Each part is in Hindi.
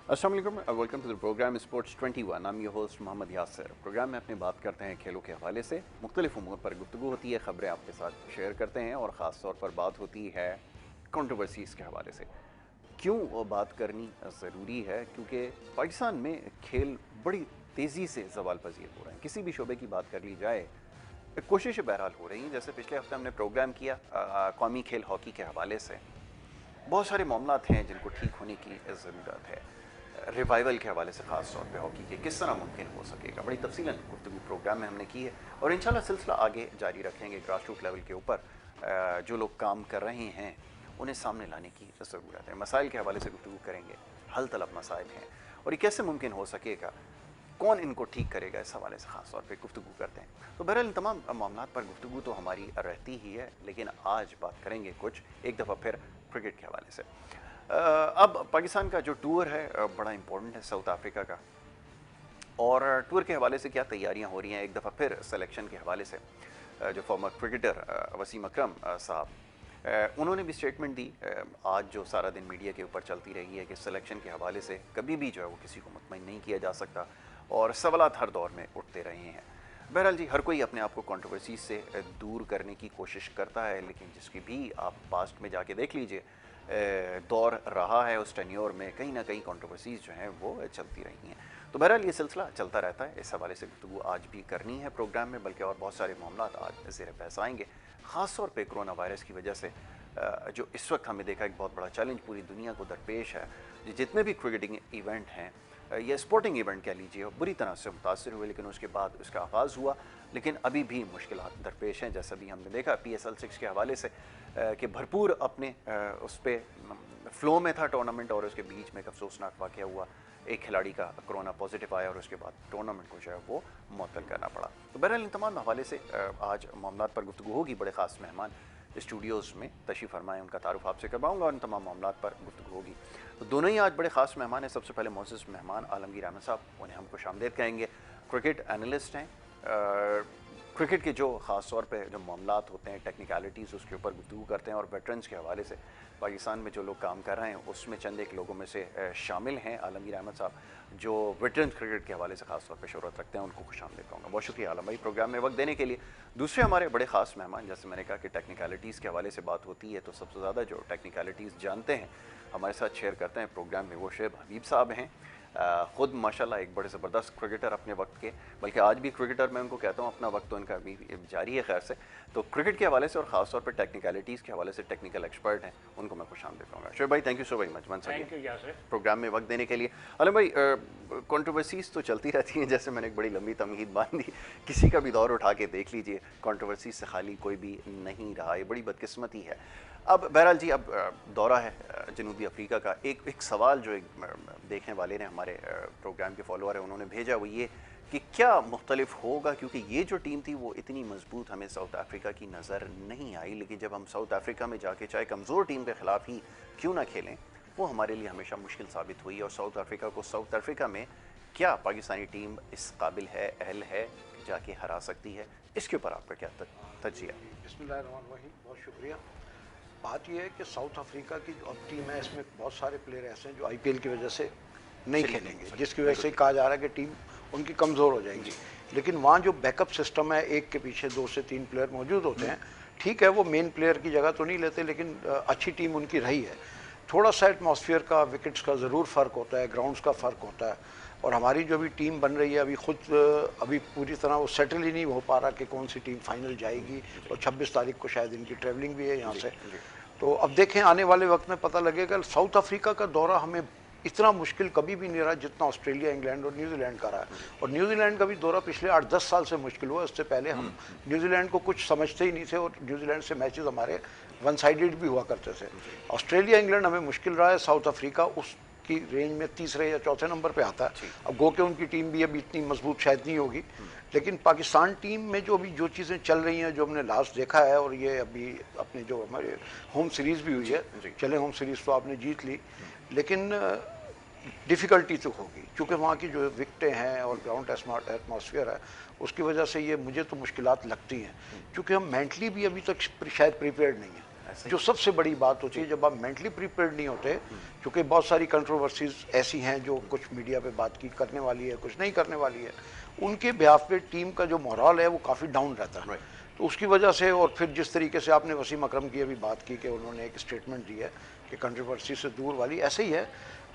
अस्सलाम वालेकुम, welcome to the program sports 21। I am your host Mohammad Yasir. Program में अपनी बात करते हैं खेलों के हवाले से, मुख्तलिफ उमूर पर गुफ्तगू होती है, ख़बरें आपके साथ शेयर करते हैं और ख़ास तौर पर बात होती है कंट्रोवर्सीज़ के हवाले से। क्यों वो बात करनी ज़रूरी है? क्योंकि पाकिस्तान में खेल बड़ी तेज़ी से ज़वाल पज़ीर हो रहे हैं। किसी भी शोबे की बात कर ली जाए, कोशिशें बहरहाल हो रही हैं। जैसे पिछले हफ्ते हमने प्रोग्राम किया कौमी खेल हॉकी के हवाले से। बहुत सारे मामलात हैं जिनको ठीक होने की ज़रूरत है। रिवाइवल के हवाले से ख़ास तौर पे हॉकी के किस तरह मुमकिन हो सकेगा, बड़ी तफसीलन गुफ्तगू प्रोग्राम में हमने की है और इंशाल्लाह सिलसिला आगे जारी रखेंगे। ग्रास रूट लेवल के ऊपर जो लोग काम कर रहे हैं उन्हें सामने लाने की ज़रूरत है। मसाइल के हवाले से गुफ्तगू करेंगे, हल तलब मसाइल हैं और ये कैसे मुमकिन हो सकेगा, कौन इनको ठीक करेगा, इस हवाले से ख़ास तौर पे गुफ्तगू करते हैं। तो बहरहाल इन तमाम मामलात पर गुफ्तगू तो हमारी रहती ही है, लेकिन आज बात करेंगे कुछ एक दफ़ा फिर क्रिकेट के हवाले से। अब पाकिस्तान का जो टूर है बड़ा इम्पोर्टेंट है साउथ अफ्रीका का, और टूर के हवाले से क्या तैयारियां हो रही हैं, एक दफ़ा फिर सिलेक्शन के हवाले से जो फॉर्मर क्रिकेटर वसीम अकरम साहब, उन्होंने भी स्टेटमेंट दी आज, जो सारा दिन मीडिया के ऊपर चलती रही है कि सिलेक्शन के हवाले से कभी भी जो है वो किसी को मुतमईन नहीं किया जा सकता और सवालात हर दौर में उठते रहे हैं। बहरहाल जी, हर कोई अपने आप को कंट्रोवर्सी से दूर करने की कोशिश करता है, लेकिन जिसकी भी आप पास्ट में जाके देख लीजिए दौर रहा है, उस टेन्योर में कहीं ना कहीं कंट्रोवर्सीज जो हैं वो चलती रही हैं। तो बहरहाल ये सिलसिला चलता रहता है। इस हवाले से गुफ्तगू आज भी करनी है प्रोग्राम में, बल्कि और बहुत सारे मामलात आज ज़ेर बहस आएंगे। ख़ास तौर पे कोरोना वायरस की वजह से जो इस वक्त हमें देखा एक बहुत बड़ा चैलेंज पूरी दुनिया को दरपेश है। जितने भी क्रिकेटिंग इवेंट हैं या स्पोर्टिंग इवेंट कह लीजिए, बुरी तरह से मुतासर हुए, लेकिन उसके बाद उसका आगाज़ हुआ, लेकिन अभी भी मुश्किलात दरपेश हैं। जैसा भी हमने देखा PSL 6 के हवाले से कि भरपूर अपने उस पर फ्लो में था टूर्नामेंट, और उसके बीच में एक अफसोसनाक वाक़या हुआ, एक खिलाड़ी का कोरोना पॉजिटिव आया और उसके बाद टूर्नामेंट को जो है वो मुअत्तल करना पड़ा। तो बहरहाल इन तमाम हवाले से आज मामलात पर गुफ्तगू होगी। बड़े ख़ास मेहमान स्टूडियोज़ में तशरीफ़ फरमाएँ, उनका तारुफ आपसे करवाऊँगा और इन तमाम मामलात पर गुफ्तगू होगी। तो दोनों ही आज बड़े ख़ास मेहमान हैं। सबसे पहले मोअज़्ज़ज़ मेहमान आलमगीर अहमद साहब, उन्हें हम खुशामदीद कहेंगे। क्रिकेट एनालिस्ट हैं, क्रिकेट के जो ख़ास तौर पे जो मामलात होते हैं, टेक्निकलिटीज़, उसके ऊपर गुफ्तगू करते हैं और वेटरन्स के हवाले से पाकिस्तान में जो लोग काम कर रहे हैं उसमें चंद एक लोगों में से शामिल हैं आलमगीर अहमद साहब, जो वेटरन क्रिकेट के हवाले से ख़ास तौर पे शोहरत रखते हैं। उनको खुशामदीद कहूँगा। बहुत शुक्रिया आलम भाई प्रोग्राम में वक्त देने के लिए। दूसरे हमारे बड़े ख़ास मेहमान, जैसे मैंने कहा कि टेक्निकलिटीज़ के हवाले से बात होती है, तो सबसे ज़्यादा जो टेक्निकलिटीज़ जानते हैं हमारे साथ शेयर करते हैं प्रोग्राम में, वो शुएब हबीब साहब हैं। ख़ुद माशाल्लाह एक बड़े ज़बरदस्त क्रिकेटर अपने वक्त के, बल्कि आज भी क्रिकेटर मैं उनको कहता हूँ, अपना वक्त तो इनका अभी जारी है खैर से। तो क्रिकेट के हवाले से और ख़ास तौर पर टेक्निकलिटीज़ के हवाले से टेक्निकल एक्सपर्ट हैं, उनको मैं खुशामदीद कहूँगा। शुएब भाई, thank you so very much once again program में वक्त देने के लिए। आलम भाई, कंट्रोवर्सीज़ तो चलती रहती हैं, जैसे मैंने एक बड़ी लंबी तमहीद बांध दी, किसी का भी दौर उठा के देख लीजिए, कंट्रोवर्सी से खाली कोई भी नहीं रहा। ये बड़ी बदकिस्मती है। अब बहरहाल जी, अब दौरा है जनूबी अफ्रीका का। एक सवाल जो एक देखने वाले ने, हमारे प्रोग्राम के फॉलोअर हैं, उन्होंने भेजा, वो ये कि क्या मुख्तलिफ होगा, क्योंकि ये जो टीम थी वो इतनी मजबूत हमें साउथ अफ्रीका की नज़र नहीं आई, लेकिन जब हम साउथ अफ्रीका में जाके चाहे कमज़ोर टीम के ख़िलाफ़ ही क्यों ना खेलें, वो हमारे लिए हमेशा मुश्किल साबित हुई। और साउथ अफ्रीका में क्या पाकिस्तानी टीम इस काबिल है, अहल है कि जाके हरा सकती है? इसके ऊपर आपका क्या तज्जिया? बिस्मिल्लाहिर्रहमानिर्रहीम, बहुत शुक्रिया। बात यह है कि साउथ अफ्रीका की जो अब टीम है, इसमें बहुत सारे प्लेयर ऐसे हैं जो IPL की वजह से नहीं खेलेंगे, जिसकी वजह से कहा जा रहा है कि टीम उनकी कमज़ोर हो जाएगी। लेकिन वहाँ जो बैकअप सिस्टम है, एक के पीछे 2 से 3 प्लेयर मौजूद होते हैं। ठीक है, वो मेन प्लेयर की जगह तो नहीं लेते, लेकिन अच्छी टीम उनकी रही है। थोड़ा सा एटमॉस्फेयर का, विकेट्स का ज़रूर फ़र्क होता है, ग्राउंड्स का फ़र्क होता है। और हमारी जो भी टीम बन रही है अभी अभी पूरी तरह वो सेटल ही नहीं हो पा रहा कि कौन सी टीम फाइनल जाएगी। और 26 तारीख को शायद इनकी ट्रैवलिंग भी है यहाँ से। तो अब देखें, आने वाले वक्त में पता लगेगा। साउथ अफ्रीका का दौरा हमें इतना मुश्किल कभी भी नहीं रहा जितना ऑस्ट्रेलिया, इंग्लैंड और न्यूजीलैंड का रहा है। और न्यूजीलैंड का भी दौरा पिछले 8-10 साल से मुश्किल हुआ। इससे पहले हम न्यूजीलैंड को कुछ समझते ही नहीं थे और न्यूजीलैंड से मैचेस हमारे वन साइडेड भी हुआ करते थे। ऑस्ट्रेलिया, इंग्लैंड हमें मुश्किल रहा है। साउथ अफ्रीका उसकी रेंज में तीसरे या चौथे नंबर पर आता है। अब गो के उनकी टीम भी अभी इतनी मजबूत शायद नहीं होगी, लेकिन पाकिस्तान टीम में जो अभी जो चीज़ें चल रही हैं, जो हमने लास्ट देखा है, और ये अभी अपने जो हमारे होम सीरीज़ भी हुई है, चले होम सीरीज़ तो आपने जीत ली, लेकिन डिफ़िकल्टी तो होगी क्योंकि वहाँ की जो विकटें हैं और ग्राउंड एटमॉस्फेयर है, उसकी वजह से ये मुझे तो मुश्किलात लगती हैं, क्योंकि हम मेंटली भी अभी तक शायद प्रिपेयर्ड नहीं हैं। जो सबसे बड़ी बात होती है जब आप मेंटली प्रिपेयर्ड नहीं होते, क्योंकि बहुत सारी कंट्रोवर्सीज ऐसी हैं जो कुछ मीडिया पे बात की करने वाली है, कुछ नहीं करने वाली है, उनके बिहाफ पे टीम का जो मोरल है वो काफ़ी डाउन रहता है। तो उसकी वजह से, और फिर जिस तरीके से आपने वसीम अकरम की अभी बात की कि उन्होंने एक स्टेटमेंट दी है कि कंट्रोवर्सी से दूर वाली, ऐसे ही है,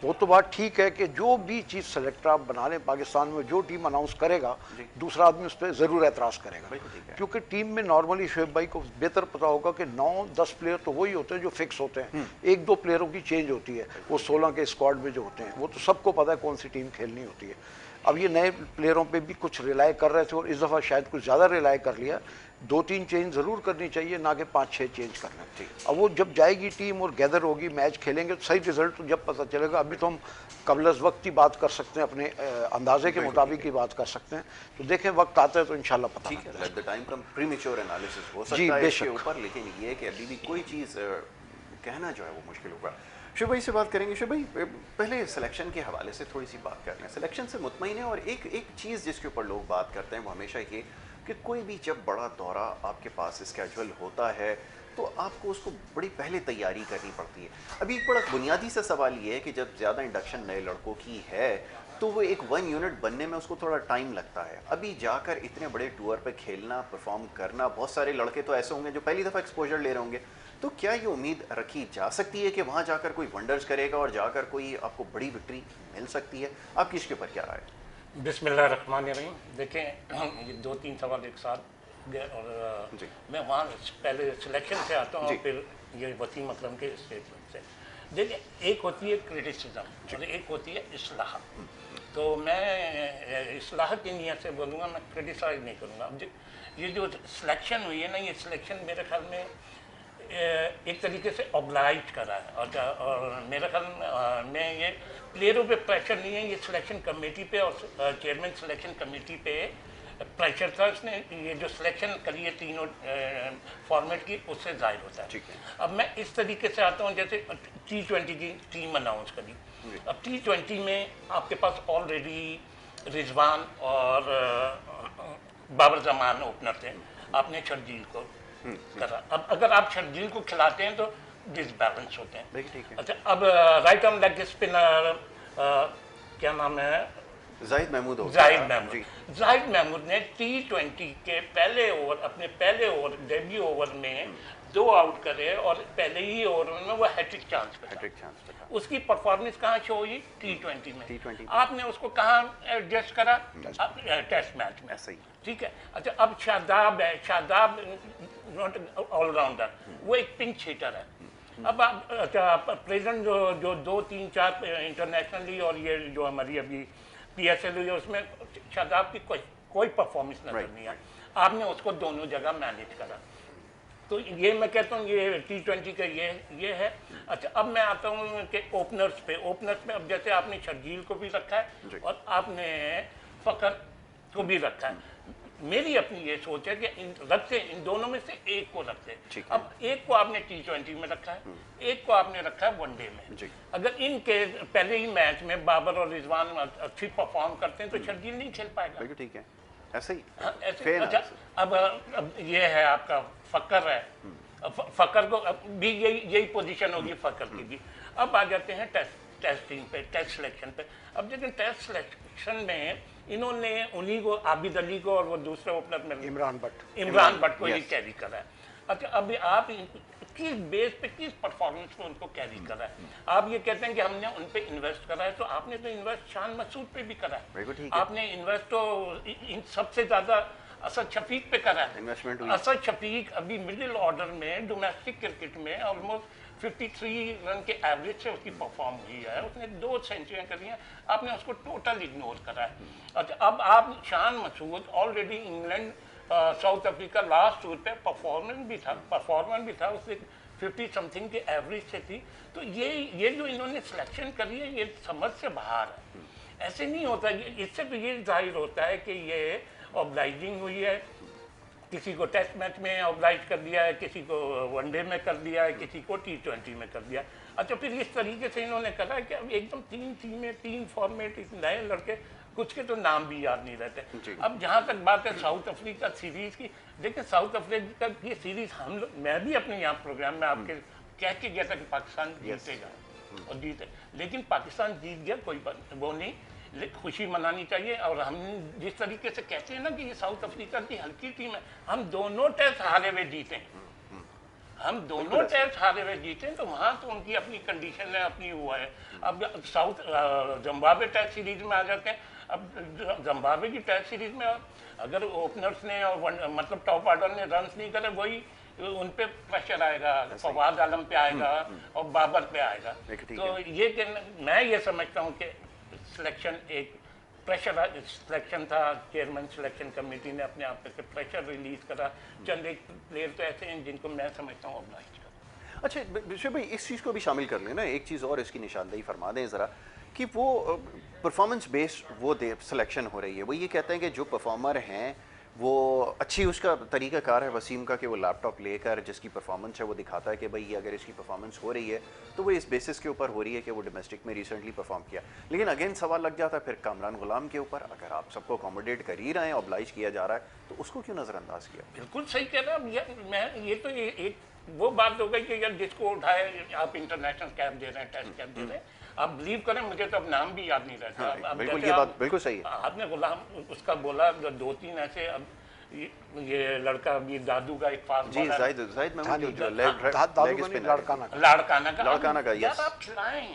वो तो बात ठीक है कि जो भी चीज़ सेलेक्टर आप बना लें पाकिस्तान में, जो टीम अनाउंस करेगा दूसरा आदमी उस पर ज़रूर एतराज़ करेगा, क्योंकि टीम में नॉर्मली शोएब भाई को बेहतर पता होगा कि 9-10 प्लेयर तो वही होते हैं जो फिक्स होते हैं, 1-2 प्लेयरों की चेंज होती है, वो 16 के स्क्वाड में जो होते हैं, वो तो सबको पता है कौन सी टीम खेलनी होती है। अब ये नए प्लेयरों पे भी कुछ रिलाई कर रहे थे और इस दफ़ा शायद कुछ ज़्यादा रिलाई कर लिया, 2-3 चेंज ज़रूर करनी चाहिए, ना कि 5-6 चेंज करना चाहिए। अब वो जब जाएगी टीम और गैदर होगी, मैच खेलेंगे, तो सही रिजल्ट तो जब पता चलेगा। अभी तो हम कबल वक्त की बात कर सकते हैं, अपने अंदाजे के मुताबिक की बात कर सकते हैं, तो देखें वक्त आता है तो इंशाल्लाह पता ऊपर। लेकिन ये कि अभी भी कोई चीज़ कहना जो है वो मुश्किल होगा। शुभ भाई से बात करेंगे। शुभ भाई, पहले सिलेक्शन के हवाले से थोड़ी सी बात करते हैं। सिलेक्शन से मुतमईन है, और एक चीज़ जिसके ऊपर लोग बात करते हैं वो हमेशा ये कि कोई भी जब बड़ा दौरा आपके पास स्केजुअल होता है तो आपको उसको बड़ी पहले तैयारी करनी पड़ती है। अभी एक बड़ा बुनियादी सा सवाल ये है कि जब ज़्यादा इंडक्शन नए लड़कों की है तो वो एक 1 यूनिट बनने में उसको थोड़ा टाइम लगता है। अभी जाकर इतने बड़े टूर पे खेलना, परफॉर्म करना, बहुत सारे लड़के तो ऐसे होंगे जो पहली दफ़ा एक्सपोजर ले रहे होंगे, तो क्या ये उम्मीद रखी जा सकती है कि वहाँ जाकर कोई वंडर्स करेगा और जाकर कोई आपको बड़ी विक्ट्री मिल सकती है? आपकी इसके ऊपर क्या राय है? बिस्मिल्लाहिर्रहमानिर्रहीम। देखें, ये 2-3 सवाल एक साथ गए, और मैं वहाँ पहले सिलेक्शन से आता हूँ और फिर ये वसीम अकरम के स्टेटमेंट से। देखिए, एक होती है क्रिटिसिज्म और एक होती है इस्लाह। तो मैं इस्लाह की नीयत से बोलूँगा, मैं क्रिटिसाइज नहीं करूँगा। अब ये जो सिलेक्शन हुई है ना, ये सिलेक्शन मेरे ख्याल में एक तरीके से ऑर्गेनाइज करा है, और मेरे ख्याल में ये प्लेयरों पे प्रेशर नहीं है, ये सिलेक्शन कमेटी पे और चेयरमैन सिलेक्शन कमेटी पे प्रेशर था। इसने ये जो सिलेक्शन करी है तीनों फॉर्मेट की, उससे जाहिर होता है। अब मैं इस तरीके से आता हूँ, जैसे T20 की टीम अनाउंस करी। अब T20 में आपके पास ऑलरेडी रिजवान और बाबर जमान ओपनर थे, आपने शर्जील को करा। अब अगर आप शर्जील को खिलाते हैं तो डिसबैलेंस होते हैं। अच्छा, अब राइट आर्म लेग स्पिनर क्या नाम है, जाहिद महमूद। जाहिद महमूद ने T20 के पहले ओवर, अपने पहले ओवर, डेब्यू ओवर में 2 आउट करे और पहले ही ओवर में वो हैट्रिक चांस पे था। उसकी परफॉर्मेंस कहाँ शो हुई? T20 में। आपने उसको कहाँ एडजस्ट करा? टेस्ट मैच में। ठीक है। अच्छा, अब शादाब है, शादाब नॉट ऑलराउंडर, वो एक पिंच हिटर है। अब अच्छा, प्रेजेंट जो 2-3-4 इंटरनेशनली और ये जो हमारी अभी PSL हुई है, उसमें शादाब की कोई परफॉर्मेंस नजर नहीं आई। आपने उसको दोनों जगह मैनेज करा। तो ये मैं कहता हूँ ये T20 का ये है। अच्छा, अब मैं आता हूँ कि ओपनर्स पे अब जैसे आपने शर्जील को भी रखा है और आपने फ़कर को भी रखा है। मेरी अपनी ये सोच है कि इन दोनों में से एक को रखते। अब एक को आपने T20 में रखा है, एक को आपने रखा है वनडे में। अगर इनके पहले ही मैच में बाबर और रिजवान अच्छी परफॉर्म करते हैं तो शर्जील नहीं खेल पाएगा। ठीक है, ऐसे ही। ऐसे। अच्छा, अब ये है आपका फ़कर है, फ़कर को भी यही पोजीशन होगी फ़कर की भी। अब आ जाते हैं टेस्टिंग पे, टेस्ट सिलेक्शन पे। अब देखिए, टेस्ट सिलेक्शन में इन्होंने उन्हीं को, आबिद अली को और वो दूसरे ओपनर में इमरान भट्ट को ही कैरी करा है। अच्छा, अभी आप किस बेस पे, किस परफॉर्मेंस पे उनको कैरी करा है? आप ये कहते हैं कि हमने उन पे इन्वेस्ट करा है, तो आपने तो इन्वेस्ट शान मसूद पे भी करा है। आपने इन्वेस्ट तो इन सबसे ज़्यादा असद शफीक पे करा है। असद शफीक अभी मिडिल ऑर्डर में डोमेस्टिक क्रिकेट में ऑलमोस्ट 53 रन के एवरेज से उसकी परफॉर्म हुई है, उसने 2 सेंचुरियाँ करी हैं, आपने उसको टोटल इग्नोर करा है। अच्छा, अब आप Shan Masood already England, South Africa last tour पे परफॉर्मेंस भी था, उससे 50 समथिंग के एवरेज से थी। तो ये जो इन्होंने सिलेक्शन करी है, ये समझ से बाहर है। ऐसे नहीं होता। इससे तो ये जाहिर होता है कि ये ऑब्लाइजिंग हुई है, किसी को टेस्ट मैच में ऑब्लाइज कर दिया है, किसी को वनडे में कर दिया है, किसी को T20 में कर दिया। अच्छा, फिर इस तरीके से इन्होंने करा कि अब एकदम 3 टीमें 3 फॉर्मेट, इस नए लड़के, कुछ के तो नाम भी याद नहीं रहते। अब जहाँ तक बात है साउथ अफ्रीका सीरीज की, देखिए साउथ अफ्रीका की सीरीज हम लोग, मैं भी अपने यहाँ प्रोग्राम में आपके कह के गया था कि पाकिस्तान जीतेगा और जीते, लेकिन पाकिस्तान जीत गया, कोई बात वो नहीं, खुशी मनानी चाहिए। और हम जिस तरीके से कहते हैं ना कि ये साउथ अफ्रीका की हल्की टीम है, हम दोनों टेस्ट हारे हुए जीते हैं, हम दोनों टेस्ट हारे हुए जीते हैं, तो वहाँ तो उनकी अपनी कंडीशन है, अपनी वो है। अब साउथ जिम्बाब्वे टेस्ट सीरीज में आ जाते हैं। अब जिम्बाब्वे की टेस्ट सीरीज में अगर ओपनर्स ने और मतलब टॉप ऑर्डर ने रन नहीं करे, वही उन पे प्रेशर आएगा, फवाद आलम पे आएगा और बाबर पे आएगा। तो ये मैं ये समझता हूँ कि सिलेक्शन एक प्रेशर सिलेक्शन था, चेयरमैन सिलेक्शन कमेटी ने अपने आप पे प्रेशर रिलीज करा। चंद एक प्लेयर तो ऐसे हैं जिनको मैं समझता हूँ ऑब्लाइज कर। अच्छा विशेष भाई, इस चीज़ को भी शामिल कर लेना, एक चीज़ और इसकी निशानदेही फरमा दें ज़रा कि वो परफॉर्मेंस बेस्ड वो सिलेक्शन हो रही है। वो ये कहते हैं कि जो परफॉर्मर हैं वो अच्छी, उसका तरीक़ाकार है वसीम का कि वो लैपटॉप लेकर जिसकी परफॉर्मेंस है वो दिखाता है कि भाई अगर इसकी परफॉर्मेंस हो रही है तो वो इस बेसिस के ऊपर हो रही है कि वो डोमेस्टिक में रिसेंटली परफॉर्म किया। लेकिन अगेन सवाल लग जाता है फिर कामरान गुलाम के ऊपर, अगर आप सबको अकोमोडेट कर ही रहे हैं, ऑब्लाइज किया जा रहा है, तो उसको क्यों नज़रअंदाज किया? बिल्कुल सही कह रहे हैं। मैं ये तो एक वो बात हो गई कि यार जिसको उठाए आप इंटरनेशनल कैप दे रहे हैं, टेस्ट कैप दे रहे हैं, आप बिलीव करें मुझे तो अब नाम भी याद नहीं रहता। हाँ, बिल्कुल ये बात बिल्कुल सही है। आपने गुलाम उसका बोला, 2-3 ऐसे, अब ये लड़का अभी दादू का एक फास्ट जी, जाहिद महमूद जो लाड़काना का यस, आप खिलाएं।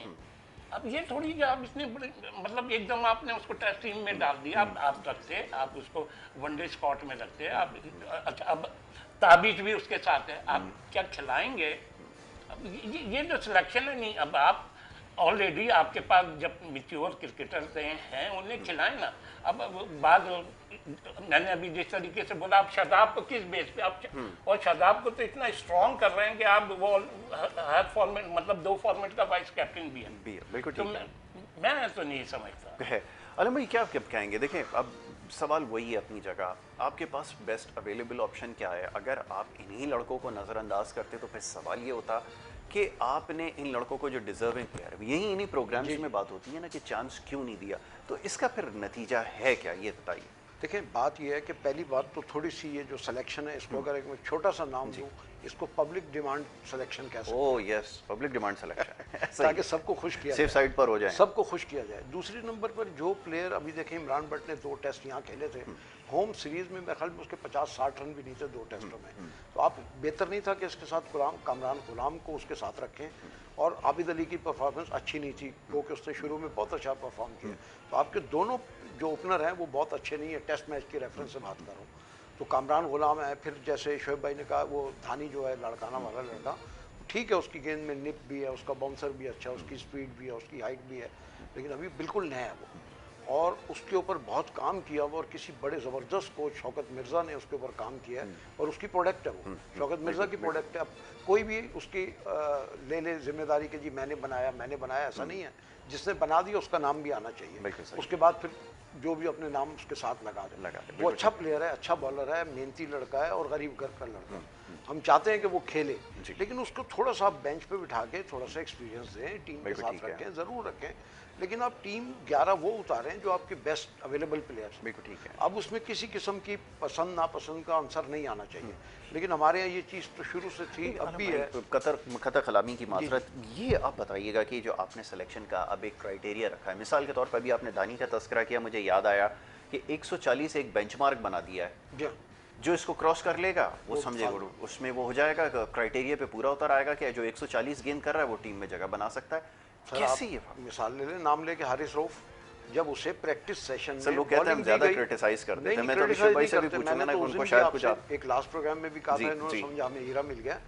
अब ये थोड़ी कि आप इसने मतलब एकदम आपने उसको टेस्ट टीम में डाल दिया, आप रखते, आप उसको वनडे स्पॉट में रखते, आप अच्छा, अब ताबीज भी उसके साथ है, आप क्या खिलाएंगे? अब ये जो सिलेक्शन है, नहीं, अब आप ऑलरेडी आपके पास जब मैच्योर क्रिकेटर हैं उन्हें खिलाएं ना। अब बाद मैंने अभी जिस तरीके से बोला, आप शादाब को किस बेस पे आप, और शादाब को तो इतना स्ट्रॉन्ग कर रहे हैं कि आप वो हर फॉर्मेट, मतलब 2 फॉर्मेट का वाइस कैप्टन भी है। बिल्कुल तो मैं तो नहीं समझता है। आलम भाई क्या कहेंगे? देखें, अब सवाल वही है अपनी जगह, आपके पास बेस्ट अवेलेबल ऑप्शन क्या है? अगर आप इन्हीं लड़कों को नज़रअंदाज करते तो फिर सवाल ये होता कि आपने इन लड़कों को जो डिजर्विंग प्लेयर, यही इन्हीं प्रोग्राम्स में बात होती है ना कि चांस क्यों नहीं दिया, तो इसका फिर नतीजा है क्या, ये बताइए। देखिए, बात यह है कि पहली बात तो थोड़ी सी ये जो सिलेक्शन है, इसको अगर एक छोटा सा नाम दूं, इसको पब्लिक डिमांड सिलेक्शन कह सकते हैं। Oh yes, public demand selection ताकि सबको खुश किया सेफ साइड पर हो जाए, सबको खुश किया जाए। दूसरी नंबर पर जो प्लेयर अभी देखें, इमरान भट्ट ने 2 टेस्ट यहाँ खेले थे, होम सीरीज में मेरे ख्याल में उसके 50-60 रन भी नहीं थे 2 टेस्टों में। तो आप बेहतर नहीं था कि इसके साथ कामरान गुलाम को उसके साथ रखें? और आबिद अली की परफॉर्मेंस अच्छी नहीं थी, क्योंकि उसने शुरू में बहुत अच्छा परफॉर्म किया। तो आपके दोनों जो ओपनर हैं वो बहुत अच्छे नहीं है, टेस्ट मैच की रेफरेंस से बात कर रहा हूँ। तो कामरान गुलाम है, फिर जैसे शोएब भाई ने कहा वो धानी जो है लड़काना वाला लड़का, ठीक है, उसकी गेंद में निप भी है, उसका बाउंसर भी अच्छा है, उसकी स्पीड भी है, उसकी हाइट भी है, लेकिन अभी बिल्कुल नया है वो, और उसके ऊपर बहुत काम किया हुआ, और किसी बड़े ज़बरदस्त कोच शौकत मिर्ज़ा ने उसके ऊपर काम किया है, और उसकी प्रोडक्ट है वो, शौकत मिर्ज़ा की प्रोडक्ट है। अब कोई भी उसकी ले जिम्मेदारी कि जी मैंने बनाया, ऐसा नहीं है। जिसने बना दिया उसका नाम भी आना चाहिए, उसके बाद फिर जो भी अपने नाम उसके साथ लगा दे। वो अच्छा प्लेयर है, अच्छा बॉलर है, मेहनती लड़का है और गरीब घर का लड़का। हम चाहते हैं कि वो खेले, लेकिन उसको थोड़ा सा बेंच पे बिठा के थोड़ा सा एक्सपीरियंस दें, टीम के साथ रखें, ज़रूर रखें, लेकिन आप टीम 11 वो उतारें जो आपके बेस्ट अवेलेबल प्लेयर्स। बिल्कुल ठीक है। अब उसमें किसी किस्म की पसंद नापसंद का आंसर नहीं आना चाहिए, लेकिन हमारे यहाँ ये चीज़ तो शुरू से थी, अब भी है। कतर खलामी की माजरत, ये आप बताइएगा कि जो आपने सिलेक्शन का अब एक क्राइटेरिया रखा है, मिसाल के तौर पर भी आपने दानी का तस्करा किया, मुझे याद आया कि 140 एक बेंचमार्क बना दिया है, जो इसको क्रॉस कर लेगा वो समझे उसमें वो हो जाएगा, क्राइटेरिया पे पूरा उतर आएगा कि जो 140 गेंद कर रहा है वो टीम में जगह बना सकता है। कैसे ये मिसाल ले लें, नाम लेके हारिस रऊफ, जब उसे प्रैक्टिस सेशन में लोग कहते हैं हम ज्यादा क्रिटिसाइज करते हैं, मैं तो विशेष भाई से भी पूछूंगा ना, उनको शायद कुछ आप एक लास्ट प्रोग्राम में भी कहा था, इन्होंने समझा, हमें हीरा मिल गया,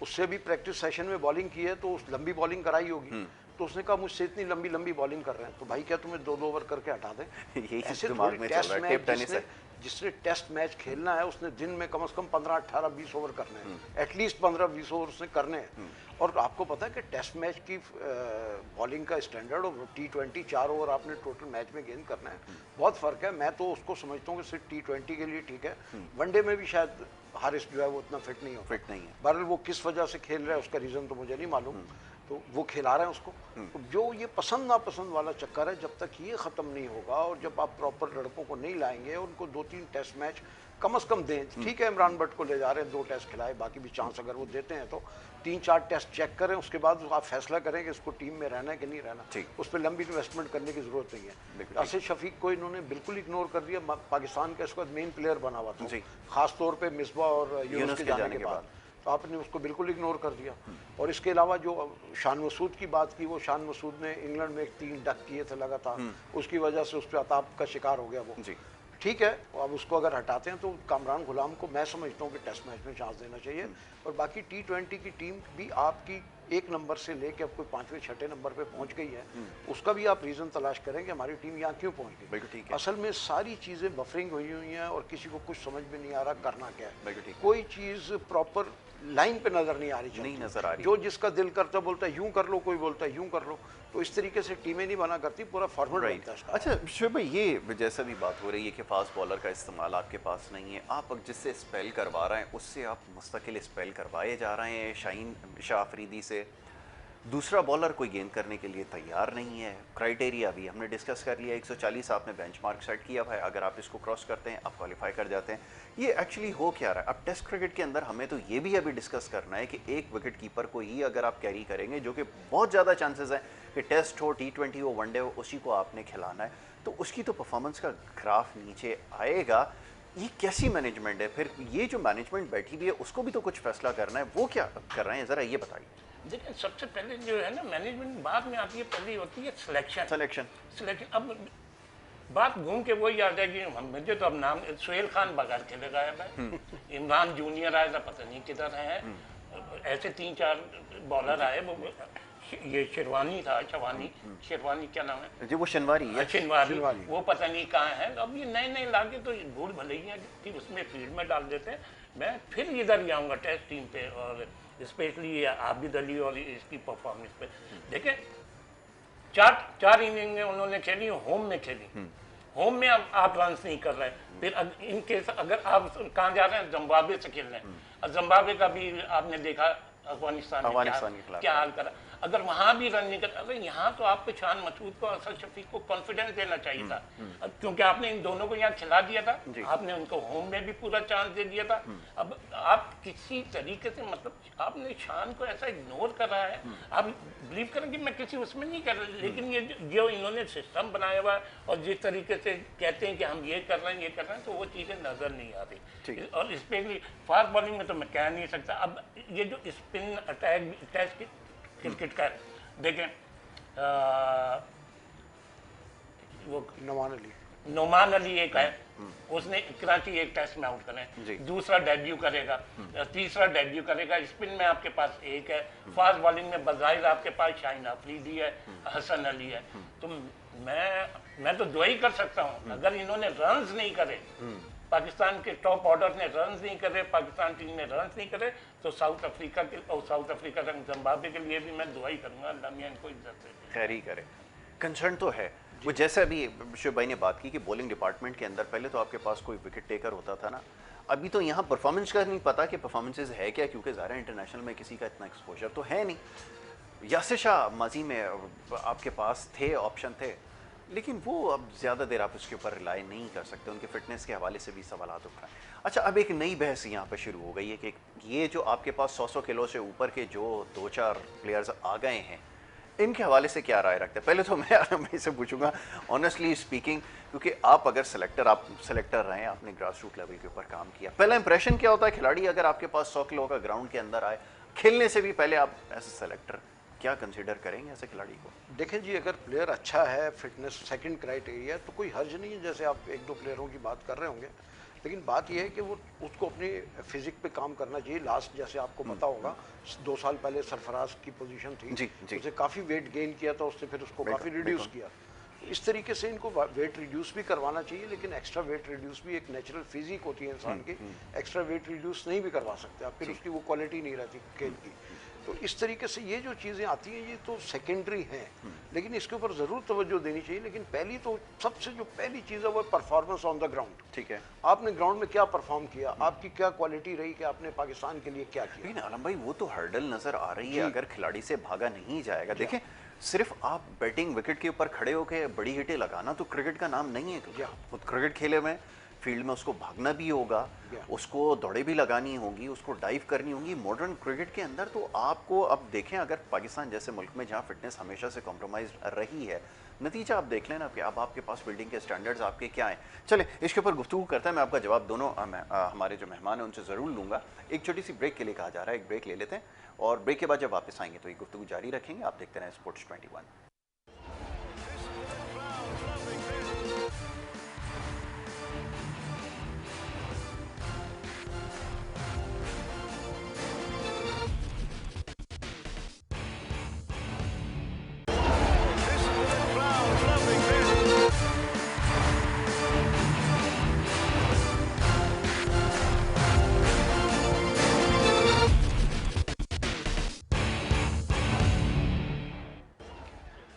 उससे भी प्रैक्टिस सेशन में बॉलिंग की है तो उस लंबी बॉलिंग कराई होगी, तो उसने कहा मुझसे इतनी लंबी बॉलिंग कर रहे हैं, तो भाई क्या तुम्हें 2 ओवर करके हटा दें? ऐसे दिमाग में चल रहा है, टेप टेनिस है। जिसने टेस्ट मैच खेलना है उसने दिन में कम से कम 15, 18, 20 ओवर करने हैं, एटलीस्ट 15-20 ओवर उसने करने हैं। और आपको पता है कि टेस्ट मैच की बॉलिंग का स्टैंडर्ड और T20 4 ओवर आपने टोटल मैच में गेंद करना है, बहुत फ़र्क है। मैं तो उसको समझता हूँ कि सिर्फ T20 के लिए ठीक है, वनडे में भी शायद हारिस जो है वो उतना फिट नहीं है। बहरहाल वो किस वजह से खेल रहा है उसका रीज़न तो मुझे नहीं मालूम, तो वो खिला रहे हैं उसको। तो जो ये पसंद नापसंद वाला चक्कर है, जब तक ये ख़त्म नहीं होगा और जब आप प्रॉपर लड़कों को नहीं लाएंगे और उनको 2-3 टेस्ट मैच कम से कम दें। ठीक है, इमरान भट्ट को ले जा रहे हैं, 2 टेस्ट खिलाए, बाकी भी चांस अगर वो देते हैं तो 3-4 टेस्ट चेक करें, उसके बाद आप फैसला करें कि इसको टीम में रहना है कि नहीं रहना। उस पर लंबी इन्वेस्टमेंट करने की जरूरत नहीं है। आसिफ शफीक को इन्होंने बिल्कुल इग्नोर कर दिया, पाकिस्तान का इसका मेन प्लेयर बना हुआ था, खास तौर पर मिसबा और यूनुस के जाने के बाद, तो आपने उसको बिल्कुल इग्नोर कर दिया। और इसके अलावा जो शान मसूद की बात की, वो शान मसूद ने इंग्लैंड में 3 डक किए थे लगातार, उसकी वजह से उस पर अताब का शिकार हो गया वो। ठीक है, अब उसको अगर हटाते हैं तो कामरान गुलाम को मैं समझता हूँ कि टेस्ट मैच में चांस देना चाहिए। और बाकी T20 की टीम भी आपकी 1 नंबर से लेके अब कोई 5वें-6 नंबर पे पहुंच गई है, उसका भी आप रीज़न तलाश करें कि हमारी टीम यहाँ क्यों पहुंच गई। असल में सारी चीज़ें बफरिंग हुई हुई हैं और किसी को कुछ समझ में नहीं आ रहा करना क्या है। कोई चीज़ प्रॉपर लाइन पे नजर नहीं आ रही, नहीं नजर आ रही। जो जिसका दिल करता बोलता है यूं कर लो, कोई बोलता है यूं कर लो, तो इस तरीके से टीमें नहीं बना करती, पूरा फॉर्मेट बनता है। अच्छा शुभ भाई, ये जैसा भी बात हो रही है कि फास्ट बॉलर का इस्तेमाल आपके पास नहीं है, आप जिससे स्पेल करवा रहे हैं उससे आप मुस्तकिल स्पेल करवाए जा रहे हैं शाहीन शाह अफरीदी से। दूसरा बॉलर कोई गेंद करने के लिए तैयार नहीं है। क्राइटेरिया भी हमने डिस्कस कर लिया, 140 आपने बेंचमार्क सेट किया है, अगर आप इसको क्रॉस करते हैं आप क्वालिफाई कर जाते हैं। ये एक्चुअली हो क्या रहा है अब टेस्ट क्रिकेट के अंदर? हमें तो ये भी अभी डिस्कस करना है कि एक विकेट कीपर को ही अगर आप कैरी करेंगे, जो कि बहुत ज़्यादा चांसेस हैं कि टेस्ट हो, T20 हो, वनडे हो, उसी को आपने खिलाना है, तो उसकी तो परफॉर्मेंस का ग्राफ नीचे आएगा। ये कैसी मैनेजमेंट है? फिर ये जो मैनेजमेंट बैठी हुई है उसको भी तो कुछ फैसला करना है, वो क्या कर रहे हैं ज़रा ये बताइए। देखिए, सबसे पहले जो है ना, मैनेजमेंट बाद में आती है, पहले होती है सिलेक्शन। अब बात घूम के वही आ जाएगी, मुझे तो अब नाम सुहेल खान बगैर खेले गायब है, इमरान जूनियर आया था पता नहीं किधर है, ऐसे 3-4 बॉलर आए, वो ये शेरवानी था, शेरवानी क्या नाम है जी, वो शनवारी है, शनवारी वो पता नहीं कहाँ है। अब ये नए लाके तो भूल भलैया कि उसमें फील्ड में डाल देते हैं। मैं फिर इधर ही आऊँगा टेस्ट टीम पे, और स्पेशली आबिद अली और इसकी परफॉर्मेंस पे। देखें, 4 इनिंग में उन्होंने खेली, होम में खेली, होम में आप रन नहीं कर रहे, फिर इन केस अगर आप कहाँ जा रहे हैं, जिम्बाब्वे से खेल रहे हैं, जिम्बाब्वे का भी आपने देखा अफगानिस्तान में क्या हाल करा, अगर वहां भी रन नहीं कर, अगर यहाँ तो आपको शान मसूद को, असद शफीक को कॉन्फिडेंस देना चाहिए था, क्योंकि आपने इन दोनों को यहाँ खिला दिया था, आपने उनको होम में भी पूरा चांस दे दिया था। अब आप किसी तरीके से, मतलब आपने शान को ऐसा इग्नोर कर रहा है, आप बिलीव करें कि मैं किसी उसमें नहीं कर रहा, लेकिन ये जो इन्होंने सिस्टम बनाया हुआ है और जिस तरीके से कहते हैं कि हम ये कर रहे हैं, ये कर रहे हैं, तो वो चीज़ें नजर नहीं आ रही। और स्पेशली फास्ट बॉलिंग में तो मैं कह नहीं सकता। अब ये जो स्पिन अटैक टेस्ट क्रिकेट का देखें, वो नोमान अली एक है, उसने कराची एक टेस्ट में आउट करे, दूसरा डेब्यू करेगा, तीसरा डेब्यू करेगा। स्पिन में आपके पास एक है, फास्ट बॉलिंग में बज़ाहिर आपके पास शाहीन अफरीदी है, हसन अली है। तो मैं तो दो ही कर सकता हूँ, अगर इन्होंने रन्स नहीं करे, पाकिस्तान के टॉप ऑर्डर ने रन्स नहीं करे, पाकिस्तान टीम ने रन्स नहीं करे, तो साउथ अफ्रीका जिम्बाब्वे के लिए भी मैं दुआ ही करूंगा, अल्लाह मियां इनको इज्जत दे, खैर ही करे। कंसर्न तो है वो, जैसे अभी शुभ भाई ने बात की कि बॉलिंग डिपार्टमेंट के अंदर पहले तो आपके पास कोई विकेट टेकर होता था ना, अभी तो यहाँ परफॉर्मेंस का नहीं पता कि परफॉर्मेंसेज है क्या, क्योंकि ज़ाहिर इंटरनेशनल में किसी का इतना एक्सपोजर तो है नहीं। यासिर शाह माजी में आपके पास थे, ऑप्शन थे, लेकिन वो अब ज़्यादा देर आप उसके ऊपर रिलाई नहीं कर सकते, उनके फिटनेस के हवाले से भी सवाल उठ रहे हैं। अच्छा, अब एक नई बहस यहाँ पर शुरू हो गई है कि ये जो आपके पास 100 किलो से ऊपर के जो 2-4 प्लेयर्स आ गए हैं, इनके हवाले से क्या राय रखते हैं? पहले तो मैं इसे पूछूंगा ऑनेस्टली स्पीकिंग, क्योंकि आप अगर सेलेक्टर रहे हैं, आपने ग्रास रूट लेवल के ऊपर काम किया, पहला इंप्रेशन क्या होता है खिलाड़ी अगर आपके पास 100 किलो का ग्राउंड के अंदर आए, खेलने से भी पहले आप एज ए सेलेक्टर क्या कंसीडर करेंगे ऐसे खिलाड़ी को? देखें जी, अगर प्लेयर अच्छा है, फिटनेस सेकंड क्राइटेरिया, तो कोई हर्ज नहीं है। जैसे आप 1-2 प्लेयरों की बात कर रहे होंगे, लेकिन बात यह है कि वो उसको अपनी फिजिक पे काम करना चाहिए। लास्ट जैसे आपको पता होगा 2 साल पहले सरफराज की पोजीशन थी, उसे काफ़ी वेट गेन किया था उसने, फिर उसको काफ़ी रिड्यूस किया। इस तरीके से इनको वेट रिड्यूस भी करवाना चाहिए, लेकिन एक्स्ट्रा वेट रिड्यूस भी एक नेचुरल फिजिक होती है इंसान की, एक्स्ट्रा वेट रिड्यूस नहीं भी करवा सकते आप, फिर उसकी वो क्वालिटी नहीं रहती खेल की। तो इस तरीके से ये जो चीज़ें आती हैं ये तो सेकेंडरी हैं, लेकिन इसके ऊपर ज़रूर तवज्जो देनी चाहिए। लेकिन पहली तो सबसे जो पहली चीज़ है वो परफॉर्मेंस ऑन द ग्राउंड। ठीक है, आपने ग्राउंड में क्या परफॉर्म किया, आपकी क्या क्वालिटी रही कि आपने पाकिस्तान के लिए क्या किया। लेकिन आलम भाई वो तो हर्डल नजर आ रही है, अगर खिलाड़ी से भागा नहीं जाएगा। देखें, सिर्फ आप बैटिंग विकेट के ऊपर खड़े होकर बड़ी हिटें लगाना तो क्रिकेट का नाम नहीं है। खुद क्रिकेट खेले में फील्ड में उसको भागना भी होगा, उसको दौड़े भी लगानी होगी, उसको डाइव करनी होगी। मॉडर्न क्रिकेट के अंदर तो आपको, अब देखें, अगर पाकिस्तान जैसे मुल्क में जहां फिटनेस हमेशा से कॉम्प्रोमाइज रही है, नतीजा आप देख लेना कि अब आपके पास बिल्डिंग के स्टैंडर्ड्स आपके क्या हैं। चले इसके ऊपर गुफ्तगू करते हैं, मैं आपका जवाब दोनों हमारे जो मेहमान हैं उनसे ज़रूर लूँगा। एक छोटी सी ब्रेक के लिए कहा जा रहा है, एक ब्रेक ले लेते हैं और ब्रेक के बाद जब वापस आएंगे तो ये गुफ्तगू जारी रखेंगे। आप देखते रहें स्पोर्ट्स 21।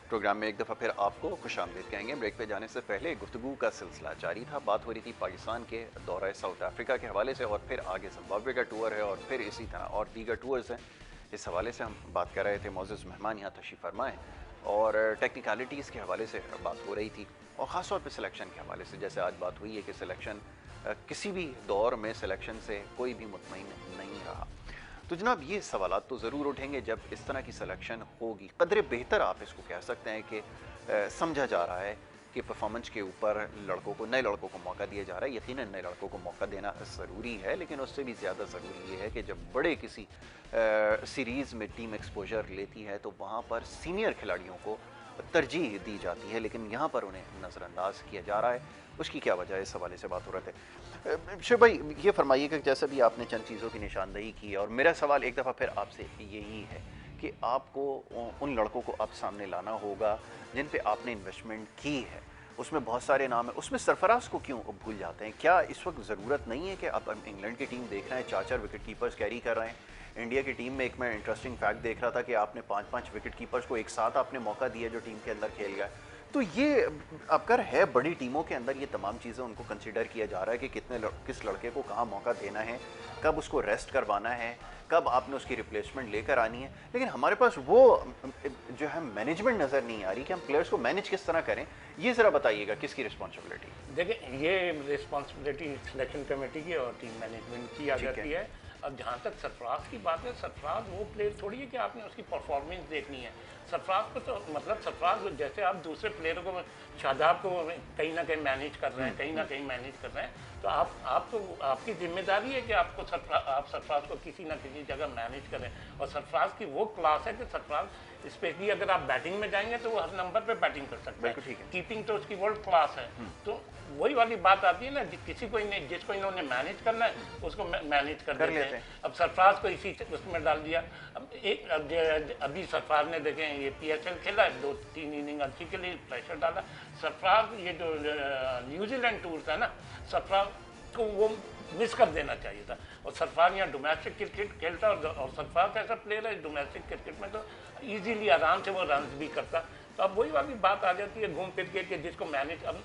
प्रोग्राम में एक दफ़ा फिर आपको खुशामदीद कहेंगे। ब्रेक पे जाने से पहले गुफ्तगू का सिलसिला जारी था। बात हो रही थी पाकिस्तान के दौरा साउथ अफ्रीका के हवाले से, और फिर आगे जिम्बाब्वे का टूर है और फिर इसी तरह और दीगर टूर्स हैं। इस हवाले से हम बात कर रहे थे। मोअज़्ज़ज़ मेहमान यहाँ तशरीफ़ फरमाएँ और टेक्निकलिटीज़ के हवाले से बात हो रही थी और ख़ास तौर पर सिलेक्शन के हवाले से। जैसे आज बात हुई है कि सिलेक्शन किसी भी दौर में सिलेक्शन से कोई भी मुतमईन नहीं रहा। तो जनाब ये सवालात तो ज़रूर उठेंगे जब इस तरह की सिलेक्शन होगी। कदरे बेहतर आप इसको कह सकते हैं कि समझा जा रहा है कि परफॉर्मेंस के ऊपर लड़कों को, नए लड़कों को मौका दिया जा रहा है। यकीनन नए लड़कों को मौका देना ज़रूरी है, लेकिन उससे भी ज़्यादा ज़रूरी ये है कि जब बड़े किसी सीरीज़ में टीम एक्सपोजर लेती है तो वहाँ पर सीनियर खिलाड़ियों को तरजीह दी जाती है, लेकिन यहाँ पर उन्हें नज़रअंदाज किया जा रहा है। उसकी क्या वजह है, इस हवाले से बात हो रहे थे। शुभ भाई ये फरमाइए कि जैसे भी आपने चंद चीज़ों की निशानदेही की, और मेरा सवाल एक दफ़ा फिर आपसे यही है कि आपको उन लड़कों को अब सामने लाना होगा जिन पे आपने इन्वेस्टमेंट की है। उसमें बहुत सारे नाम हैं, उसमें सरफराज को क्यों भूल जाते हैं? क्या इस वक्त ज़रूरत नहीं है कि आप इंग्लैंड की टीम देख रहे हैं, 4-4 विकेट कीपर्स कैरी कर रहे हैं। इंडिया की टीम में एक मैं इंटरेस्टिंग फैक्ट देख रहा था कि आपने 5-5 विकेट कीपर्स को एक साथ आपने मौका दिया जो टीम के अंदर खेल गए। तो ये अगर है बड़ी टीमों के अंदर ये तमाम चीज़ें उनको कंसिडर किया जा रहा है कि किस लड़के को कहाँ मौका देना है, कब उसको रेस्ट करवाना है, कब आपने उसकी रिप्लेसमेंट लेकर आनी है। लेकिन हमारे पास वो जो है मैनेजमेंट नज़र नहीं आ रही कि हम प्लेयर्स को मैनेज किस तरह करें। ये ज़रा बताइएगा किसकी रिस्पॉन्सिबिलिटी? देखिए, ये रिस्पॉन्सिबिलिटी सिलेक्शन कमेटी की और टीम मैनेजमेंट की आ जाती है। अब जहाँ तक सरफराज की बात है, सरफराज वो प्लेयर थोड़ी है कि आपने उसकी परफॉर्मेंस देखनी है। सरफराज को तो मतलब सरफराज जैसे आप दूसरे प्लेयरों को, शादाब को कहीं ना कहीं मैनेज कर रहे हैं, कहीं ना कहीं मैनेज कर रहे हैं, तो आप तो आपकी जिम्मेदारी है कि आपको आप सरफराज को किसी ना किसी जगह मैनेज करें। और सरफराज की वो क्लास है कि सरफराज स्पेशली अगर आप बैटिंग में जाएंगे तो वो हर नंबर पे बैटिंग कर सकते हैं। कीपिंग तो उसकी वर्ल्ड क्लास है। तो वही वाली बात आती है ना, किसी को जिसको इन्होंने मैनेज करना है उसको मैनेज कर देते हैं। अब सरफराज को इसी उसमें डाल दिया। अब अभी सरफराज ने देखें ये PSL खेला है, 2-3 इनिंग अच्छी के लिए प्रेशर डाला। सरफराज ये जो न्यूजीलैंड टूर था ना, सरफराज को वो मिस कर देना चाहिए था। और सरफराज यहाँ डोमेस्टिक क्रिकेट खेलता और सरफराज ऐसा प्लेयर है डोमेस्टिक क्रिकेट में तो ईजीली आराम से वो रन भी करता। तो अब वही वाली बात आ जाती है घूम फिर के जिसको मैनेज, अब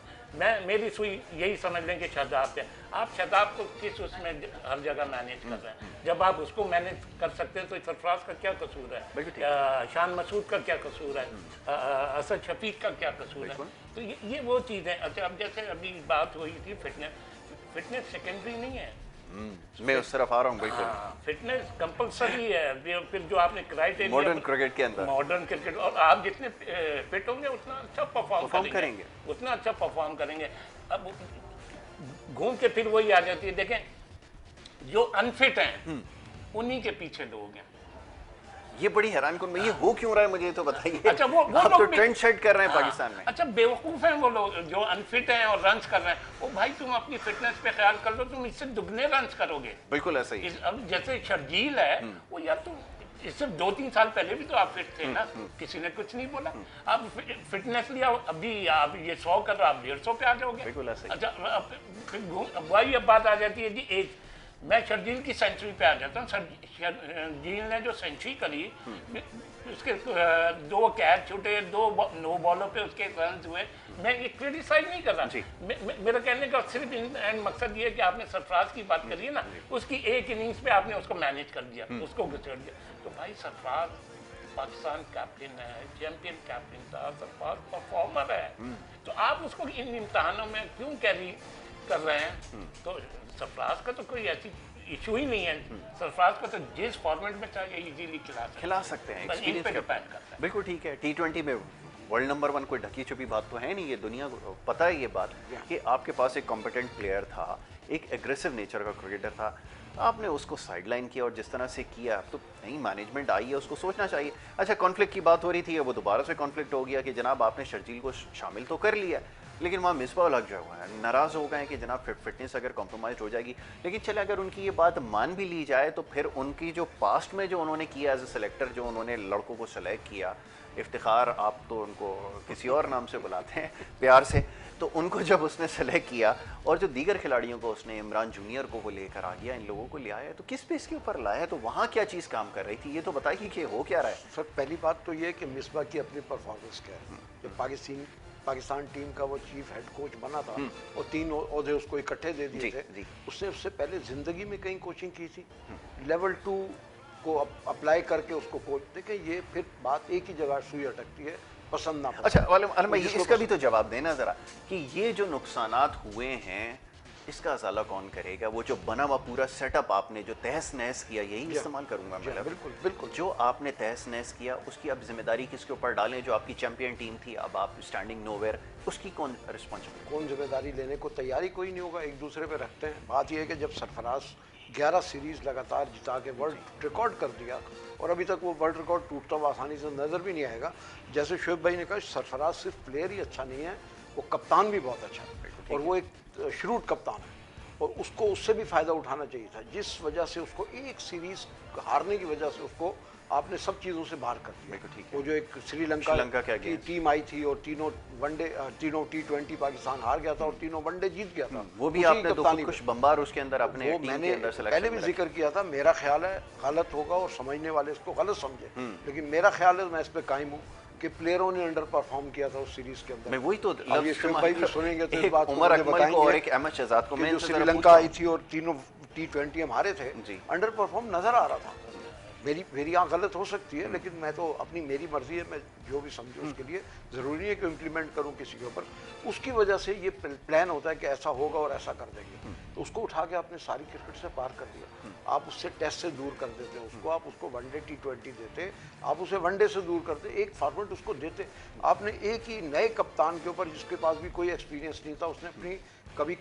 मेरी सुई यही समझ लें कि शहजाब पे आप शहजाब को किस उसमें हर जगह मैनेज कर रहे हैं। जब आप उसको मैनेज कर सकते हैं तो सरफराज का क्या कसूर है, शान मसूद का क्या कसूर है, असद शफीक का क्या कसूर है। तो ये वो चीज़ें। अच्छा, अब जैसे अभी बात हुई थी फिटनेस सेकेंडरी नहीं है, मैं उस तरफ आ रहा हूँ। बिल्कुल फिटनेस कंपलसरी है। फिर जो आपने क्राइटेरिया मॉडर्न क्रिकेट के अंदर, मॉडर्न क्रिकेट, और आप जितने फिट होंगे उतना अच्छा परफॉर्म करेंगे, उतना अच्छा परफॉर्म करेंगे। अब घूम के फिर वही आ जाती है। देखें, जो अनफिट हैं उन्हीं के पीछे लोग हैं। ये बड़ी हैरान कौन, ये हो क्यों रहा है मुझे तो बताइए। अच्छा, वो आप तो ट्रेंड सेट कर रहे हैं पाकिस्तान में। अच्छा, बेवकूफ़ हैं वो लोग जो अनफिट हैं और रन्स कर रहे हैं। वो भाई तुम अपनी फिटनेस पे ख्याल कर लो, तुम इससे दुगने रन्स करोगे। बिल्कुल ऐसा ही। अब जैसे शर्जील है वो, यार तुम इससे 2-3 साल पहले भी तो आप फिट थे ना, किसी ने कुछ नहीं बोला। आप फिटनेस लिया, अभी आप ये 100 कर रहे हो, आप 150 पे आ जाओगे। बिल्कुल ऐसा ही। अच्छा, वही अब बात आ जाती है जी एज। मैं शर्जील की सेंचुरी पे आ जाता हूँ। शर्जील ने जो सेंचुरी करी, उसके 2 कैच छूटे, 2 नो बॉलों पे उसके रन हुए। मैं ये क्रिटिसाइज नहीं कर रहा, मेरा कहने का सिर्फ एंड मकसद ये है कि आपने सरफराज की बात करी है ना, उसकी एक इनिंग्स पे आपने उसको मैनेज कर दिया, उसको घुसेड़ दिया। तो भाई सरफराज पाकिस्तान कैप्टन है, चैंपियन कैप्टन था, सरफराज परफॉर्मर है, तो आप उसको इन इम्तहानों में क्यों कैरी कर रहे हैं? तो सरफराज का तो कोई ऐसी इशू ही नहीं है। सरफराज को तो जिस फॉर्मेट में चाहिए इजीली खिला सकते हैं, बस इन पे डिपेंड करता है। बिल्कुल ठीक है। T20 में वर्ल्ड नंबर 1 कोई ढकी छुपी बात तो है नहीं, ये दुनिया को पता है ये बात कि आपके पास एक कॉम्पिटेंट प्लेयर था, एक एग्रेसिव नेचर का क्रिकेटर था, आपने उसको साइडलाइन किया और जिस तरह से किया, तो नई मैनेजमेंट आई है, उसको सोचना चाहिए। अच्छा, कॉन्फ्लिक्ट की बात हो रही थी, वो दोबारा से कॉन्फ्लिक्ट हो गया कि जनाब आपने शर्जील को शामिल तो कर लिया, लेकिन वहाँ मिसबा लग जो है नाराज़ हो गए कि जनाब फिटनेस अगर कॉम्प्रोमाइज़ हो जाएगी। लेकिन चले अगर उनकी ये बात मान भी ली जाए तो फिर उनकी जो पास्ट में जो उन्होंने किया एज ए सेलेक्टर, जो उन्होंने लड़कों को सेलेक्ट किया, इफ्तिखार आप तो उनको किसी और नाम से बुलाते हैं प्यार से, तो उनको जब उसने सेलेक्ट किया और जो दीगर खिलाड़ियों को उसने, इमरान जूनियर को वो लेकर आ गया, इन लोगों को ले आया, तो किस पे इसके ऊपर लाया? तो वहाँ क्या चीज़ काम कर रही थी, ये तो बताइए कि हो क्या रहा है। सर पहली बात तो ये कि मिसबा की अपनी परफॉर्मेंस क्या है। जब पाकिस्तान टीम का वो चीफ हेड कोच बना था और 3 ओहदे उसको इकट्ठे दे दिए थे, उसने उससे पहले जिंदगी में कहीं कोचिंग की थी? लेवल 2 को अप्लाई करके उसको कोच देखें, ये फिर बात एक ही जगह सुई अटकती है, पसंद ना पसंद। अच्छा वाले इसका भी तो जवाब देना ज़रा कि ये जो नुकसानात हुए हैं इसका असाला कौन करेगा? वो जो बना हुआ पूरा सेटअप आपने जो तहस नहस किया, यही इस्तेमाल करूंगा मैं। बिल्कुल बिल्कुल। जो आपने तहस नहस किया उसकी अब जिम्मेदारी किसके ऊपर डालें? जो आपकी चैंपियन टीम थी, अब आप स्टैंडिंग नोवेयर, उसकी कौन रिस्पॉन्सिबिलिटी? कौन जिम्मेदारी लेने को तैयारी कोई नहीं होगा, एक दूसरे पे रखते हैं। बात यह है कि जब सरफराज 11 सीरीज लगातार जिता के वर्ल्ड रिकॉर्ड कर दिया और अभी तक वो वर्ल्ड रिकॉर्ड टूटता हुआ आसानी से नज़र भी नहीं आएगा। जैसे शोएब भाई ने कहा, सरफराज सिर्फ प्लेयर ही अच्छा नहीं है, वो कप्तान भी बहुत अच्छा है और वो एक श्रूड कप्तान है और उसको उससे भी फ़ायदा उठाना चाहिए था। जिस वजह से उसको एक सीरीज़ हारने की वजह से उसको आपने सब चीज़ों से बाहर कर दिया। वो जो एक श्रीलंका की टीम आई थी और तीनों T20 पाकिस्तान हार गया था और तीनों वनडे जीत गया था, वो भी आपने तो कुछ बम्बार उसके अंदर अपने वो मैंने पहले भी जिक्र किया था। मेरा ख्याल है गलत होगा और समझने वाले इसको गलत समझे, लेकिन मेरा ख्याल है, मैं इस पर कायम हूँ कि प्लेयरों ने अंडर परफॉर्म किया था उस सीरीज के अंदर। मैं वही तो अब ये शोएब भाई भी सुनेंगे तो इस बात उमर अकमल को और एक अहमद शहजाद को, मैं जो श्रीलंका आई थी और तीनों T20 हम हारे थे, अंडर परफॉर्म नजर आ रहा था। मेरी आँख गलत हो सकती है, लेकिन मैं तो अपनी मेरी मर्जी है, मैं जो भी समझूँ उसके लिए ज़रूरी है कि इम्प्लीमेंट करूँ किसी के ऊपर। उसकी वजह से ये प्लान होता है कि ऐसा होगा और ऐसा कर देंगे, तो उसको उठा के आपने सारी क्रिकेट से पार कर दिया। आप उससे टेस्ट से दूर कर देते उसको, आप उसको वनडे T20 देते, आप उसे वनडे से दूर करते, एक फॉर्मेट उसको देते। आपने एक ही नए कप्तान के ऊपर, जिसके पास भी कोई एक्सपीरियंस नहीं था, उसने अपनी कभी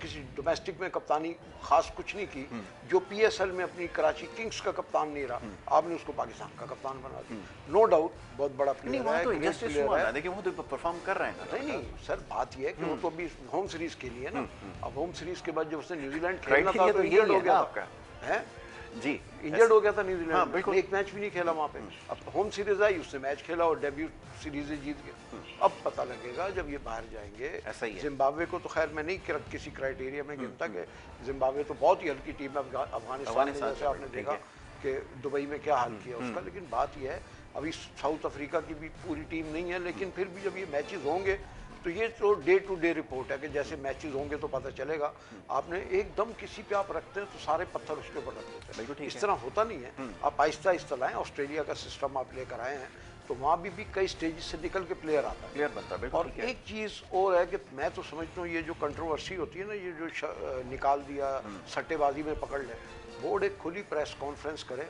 किसी डोमेस्टिक में कप्तानी खास कुछ नहीं की, जो PSL में अपनी कराची किंग्स का कप्तान नहीं रहा, आपने उसको पाकिस्तान का कप्तान बना दिया। नो डाउट बहुत बड़ा प्लेयर है, ग्रेट प्लेयर है, देखिए वो तो परफॉर्म कर रहे हैं। नहीं सर, बात यह है कि वो तो अभी होम सीरीज के लिए ना, अब होम सीरीज के बाद जब उसने न्यूजीलैंड खेलना था तो इंजर्ड हो गया था है जी, इंजर्ड हो गया था न्यूजीलैंड। हाँ, बिल्कुल। एक मैच भी नहीं खेला वहाँ पे। अब होम सीरीज आई, उसने मैच खेला और डेब्यू सीरीज जीत गया। अब पता लगेगा जब ये बाहर जाएंगे। ऐसा ही है। जिम्बाब्वे को तो खैर मैं नहीं किसी क्राइटेरिया में गिनता कि जिम्बाब्वे तो बहुत ही हल्की टीम है। अफगानिस्तान में जैसे आपने देखा कि दुबई में क्या हाल किया उसका, लेकिन बात यह है अभी साउथ अफ्रीका की भी पूरी टीम नहीं है, लेकिन फिर भी जब ये मैचेस होंगे तो ये तो डे टू डे रिपोर्ट है कि जैसे मैचेस होंगे तो पता चलेगा। आपने एकदम किसी पे आप रखते हैं तो सारे पत्थर उसके ऊपर रख देते हैं, इस तरह होता नहीं है। आप आहिस्ता आहिस्ता लाएं। ऑस्ट्रेलिया का सिस्टम आप लेकर आए हैं तो वहाँ भी कई स्टेजेस से निकल के प्लेयर आता है, प्लेयर बनता है। और एक चीज़ और है कि मैं तो समझता हूँ ये जो कंट्रोवर्सी होती है ना, ये जो निकाल दिया सट्टेबाजी में पकड़ ले, बोर्ड एक खुली प्रेस कॉन्फ्रेंस करे,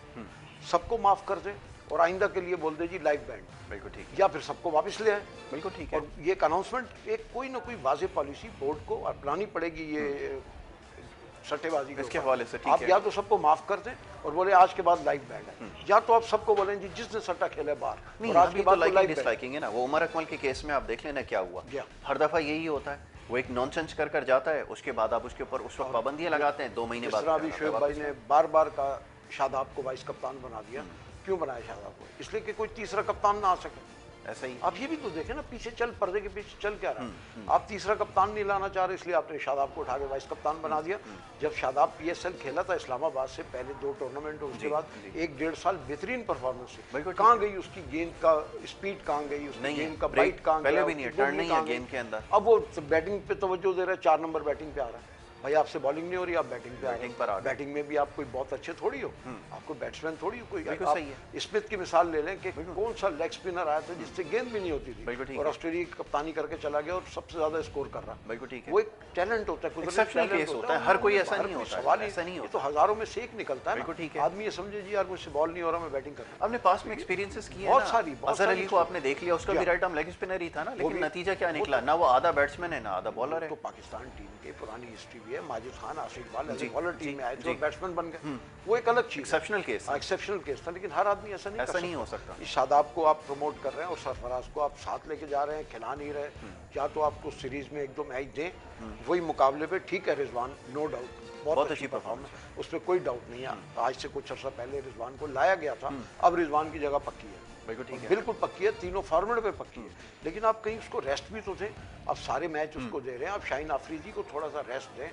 सबको माफ़ कर दे और आइंदा के लिए बोल दे जी लाइफ बैंड। बिल्कुल ठीक है। या फिर सबको वापस ले आए। बिल्कुल ठीक है। और ये एक अनाउंसमेंट, एक कोई ना कोई वाज़ेह पॉलिसी बोर्ड को अपनानी पड़ेगी ये सट्टेबाजी इसके हवाले से। आप या तो सबको माफ कर दें और बोले आज के बाद लाइफ बैंड है, या तो आप सबको बोलें जी जिसने सट्टा खेला बाहर और आज के बाद लाइक डिसलाइकिंग है ना। वो उमर अकमल के केस में आप देख लेना क्या हुआ, हर दफा यही होता है, वो एक नॉनसेंस कर जाता है, उसके बाद आप उसके ऊपर उस वक्त पाबंदियां लगाते हैं, 2 महीने बाद। अभी शोएब भाई ने बार बार का शादाब को वाइस कप्तान बना दिया। क्यों बनाया शादाब को? इसलिए कि कोई तीसरा कप्तान ना आ सके। ऐसा ही। आप ये भी तो देखें ना, पीछे चल, पर्दे के पीछे चल क्या रहा है। आप तीसरा कप्तान नहीं लाना चाह रहे, इसलिए आपने शादाब को उठा के वाइस कप्तान बना दिया। जब शादाब PSL खेला था इस्लामाबाद से पहले 2 टूर्नामेंट, उसके बाद 1-1.5 साल बेहतरीन परफॉर्मेंस थी। कहाँ गई उसकी गेंद का स्पीड, कहाँ गई उसकी गेंद का बाइट, कहाँ पहले भी नहीं है, टर्न नहीं है गेंद के अंदर। अब वो बैटिंग पे तवज्जो दे रहा है, 4 नंबर बैटिंग पे आ रहा है। भाई आपसे बॉलिंग नहीं हो रही, आप बैटिंग पे आ रहे हैं। बैटिंग में भी आप कोई बहुत अच्छे थोड़ी हो, आपको बैट्समैन थोड़ी हो कोई। आप स्मिथ की मिसाल ले लें कि कौन सा लेग स्पिनर आया था जिससे गेंद भी नहीं होती थी और ऑस्ट्रेलिया की कप्तानी करके चला गया और सबसे ज्यादा स्कोर कर रहा। वो एक टैलेंट होता है, एक्सेप्शनल केस होता है, हर कोई ऐसा नहीं होता। सवाल ऐसा नहीं होता, तो हजारों में से एक निकलता है। आदमी ये समझे जी यार मुझसे बॉल नहीं हो रहा, मैं बैटिंग कर रहा हूं। आपने पास में एक्सपीरियंसेस किए बहुत सारी। अजहर अली को आपने देख लिया, उसका भी राइट आर्म लेग स्पिनर ही था ना, लेकिन नतीजा क्या निकला, ना वो आधा बैट्समैन है ना आधा बॉलर है। तो पाकिस्तान टीम के पुरानी हिस्ट्री भी है, माजिद खान इकबाल बॉलर टीम में आए थे और बैट्समैन बन गए, वो एक अलग चीज, एक्सेप्शनल केस, एक्सेप्शनल केस था। लेकिन हर आदमी ऐसा नहीं हो सकता। इस शादाब को आप प्रमोट कर रहे हैं और सरफराज को आप साथ लेके जा रहे हैं, खिला नहीं रहे। या तो आपको सीरीज में 1-2 मैच दें, वही मुकाबले पे ठीक है। रिजवान नो डाउट बहुत अच्छी परफॉर्मेंस, उस पर कोई डाउट नहीं है। आज से कुछ अर्सा पहले रिजवान को लाया गया था, अब रिजवान की जगह पक्की है, बिल्कुल पक्की है, तीनों फॉर्मेट पे पक्की है। लेकिन आप कहीं उसको रेस्ट भी तो दें। आप सारे मैच उसको दे रहे हैं, आप शाहीन आफरीदी को थोड़ा सा रेस्ट दें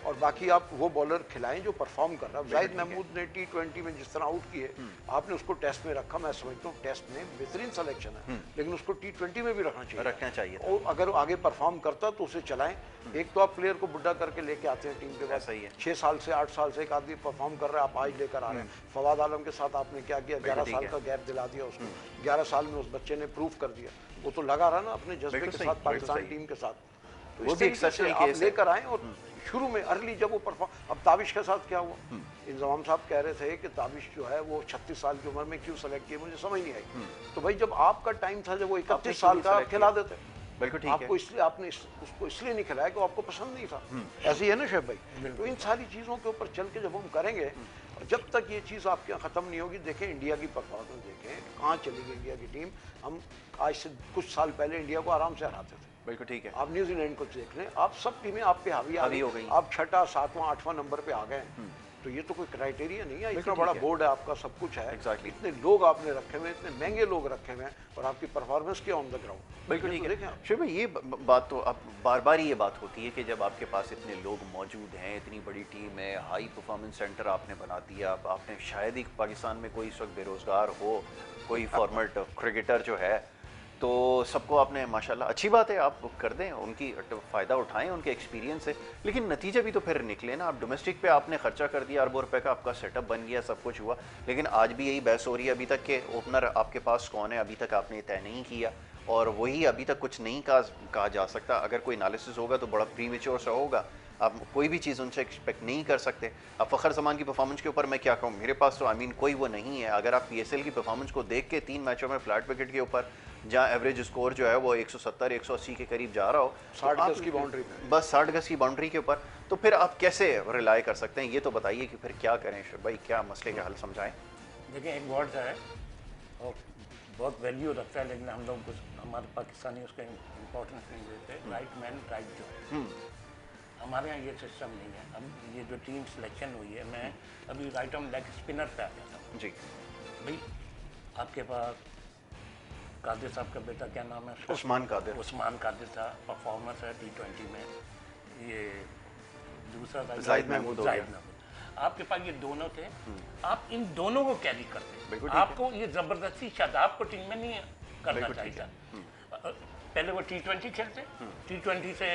और बाकी आप वो बॉलर खिलाएं जो परफॉर्म कर रहा है। जाहिद महमूद ने T20 में जिस तरह आउट किए, आपने उसको टेस्ट में रखा, मैं समझता हूँ टेस्ट में बेहतरीन सिलेक्शन है, लेकिन उसको T20 में भी रखना चाहिए। और अगर अगर परफॉर्म करता तो उसे चलाएं। एक तो आप प्लेयर को बुढ़ा करके लेके आते हैं टीम के बाद, 6 साल से 8 साल से एक आदमी परफॉर्म कर रहा है, आप आज लेकर आ रहे हैं। फवाद आलम के साथ आपने क्या किया, 11 साल का गैप दिला दिया उसको। 11 साल में उस बच्चे ने प्रूफ कर दिया, वो तो लगा रहा ना अपने जज्बे के साथ पाकिस्तान टीम के साथ। तो वो भी एक्सेप्शनल केस लेकर आए और शुरू में अर्ली जब वो परफॉर्म। अब ताबिश के साथ क्या हुआ, इंजमाम साहब कह रहे थे कि ताबिश जो है वो 36 साल की उम्र में क्यों सेलेक्ट किया, मुझे समझ नहीं आई। तो भाई जब आपका टाइम था, जब वो 31 साल का, आप खिला देते। बिल्कुल ठीक आपको इसलिए आपने उसको इसलिए नहीं खिलाया कि आपको पसंद नहीं था। ऐसे ही है ना शेख भाई। तो इन सारी चीज़ों के ऊपर चल के जब हम करेंगे, जब तक ये चीज़ आपके यहाँ ख़त्म नहीं होगी। देखें इंडिया की परफॉर्मेंस, देखें कहाँ चली गई इंडिया की टीम। हम आज से कुछ साल पहले इंडिया को आराम से हराते थे। बिल्कुल ठीक है। आप न्यूजीलैंड को देख लें, आप सब टीमें आप पे हावी हो गई, आप 6, 7, 8वां नंबर पे आ गए। तो ये तो कोई क्राइटेरिया नहीं है, इतना बड़ा बोर्ड है आपका, सब कुछ है। इतने लोग आपने रखे हुए, इतने महंगे लोग रखे हुए हैं, और आपकी परफॉर्मेंस क्या ऑन द ग्राउंड। बिल्कुल ठीक है। शिव भाई ये बात तो अब बार बार ये बात होती है कि जब आपके पास इतने लोग मौजूद हैं, इतनी बड़ी टीम है, हाई परफॉर्मेंस सेंटर आपने बना दिया, आपने शायद ही पाकिस्तान में कोई इस वक्त बेरोजगार हो, कोई फॉर्मेट क्रिकेटर जो है, तो सबको आपने माशाल्लाह, अच्छी बात है, आप कर दें, उनकी फ़ायदा उठाएं, उनके एक्सपीरियंस से। लेकिन नतीजा भी तो फिर निकले ना। आप डोमेस्टिक पे आपने खर्चा कर दिया अरबों रुपए का, आपका सेटअप बन गया, सब कुछ हुआ, लेकिन आज भी यही बहस हो रही है अभी तक के ओपनर आपके पास कौन है, अभी तक आपने तय नहीं किया, और वही अभी तक कुछ नहीं कहा जा सकता। अगर कोई एनालिसिस होगा तो बड़ा प्रीमेच्योर सा होगा, आप कोई भी चीज़ उनसे एक्सपेक्ट नहीं कर सकते। अब फ़खर जमान की परफॉर्मेंस के ऊपर मैं क्या कहूँ, मेरे पास तो कोई वो नहीं है। अगर आप PSL की परफॉर्मेंस को देख के 3 मैचों में फ्लैट विकेट के ऊपर, जहाँ एवरेज स्कोर जो है वो 170-180 के करीब जा रहा हो, 60 गज की बाउंड्री पे, बस 60 गज की बाउंड्री के ऊपर, तो फिर आप कैसे रिलाई कर सकते हैं? ये तो बताइए कि फिर क्या करें शुभ भाई, क्या मसले का हल समझाएं? देखिए एक वर्ड है और बहुत वैल्यू रखता है, लेकिन हम लोग हमारे पाकिस्तानी उसका इम्पोर्टेंस नहीं देते। Right man right job. हमारे यहाँ ये सिस्टम नहीं है। अब ये जो टीम सिलेक्शन हुई है, मैं अभी राइट आर्म लेग स्पिनर पे आ जाता हूँ जी। भाई आपके पास कादिर साहब का बेटा, क्या नाम है, उस्मान कादिर था, परफॉर्मेंस है T20 में। ये दूसरा जाहिद महमूद। आपके पास ये दोनों थे, आप इन दोनों को कैरी करते। आपको ये जबरदस्ती शादाब को टीम में नहीं करना चाहिए। पहले वो T20 खेलते, T20 से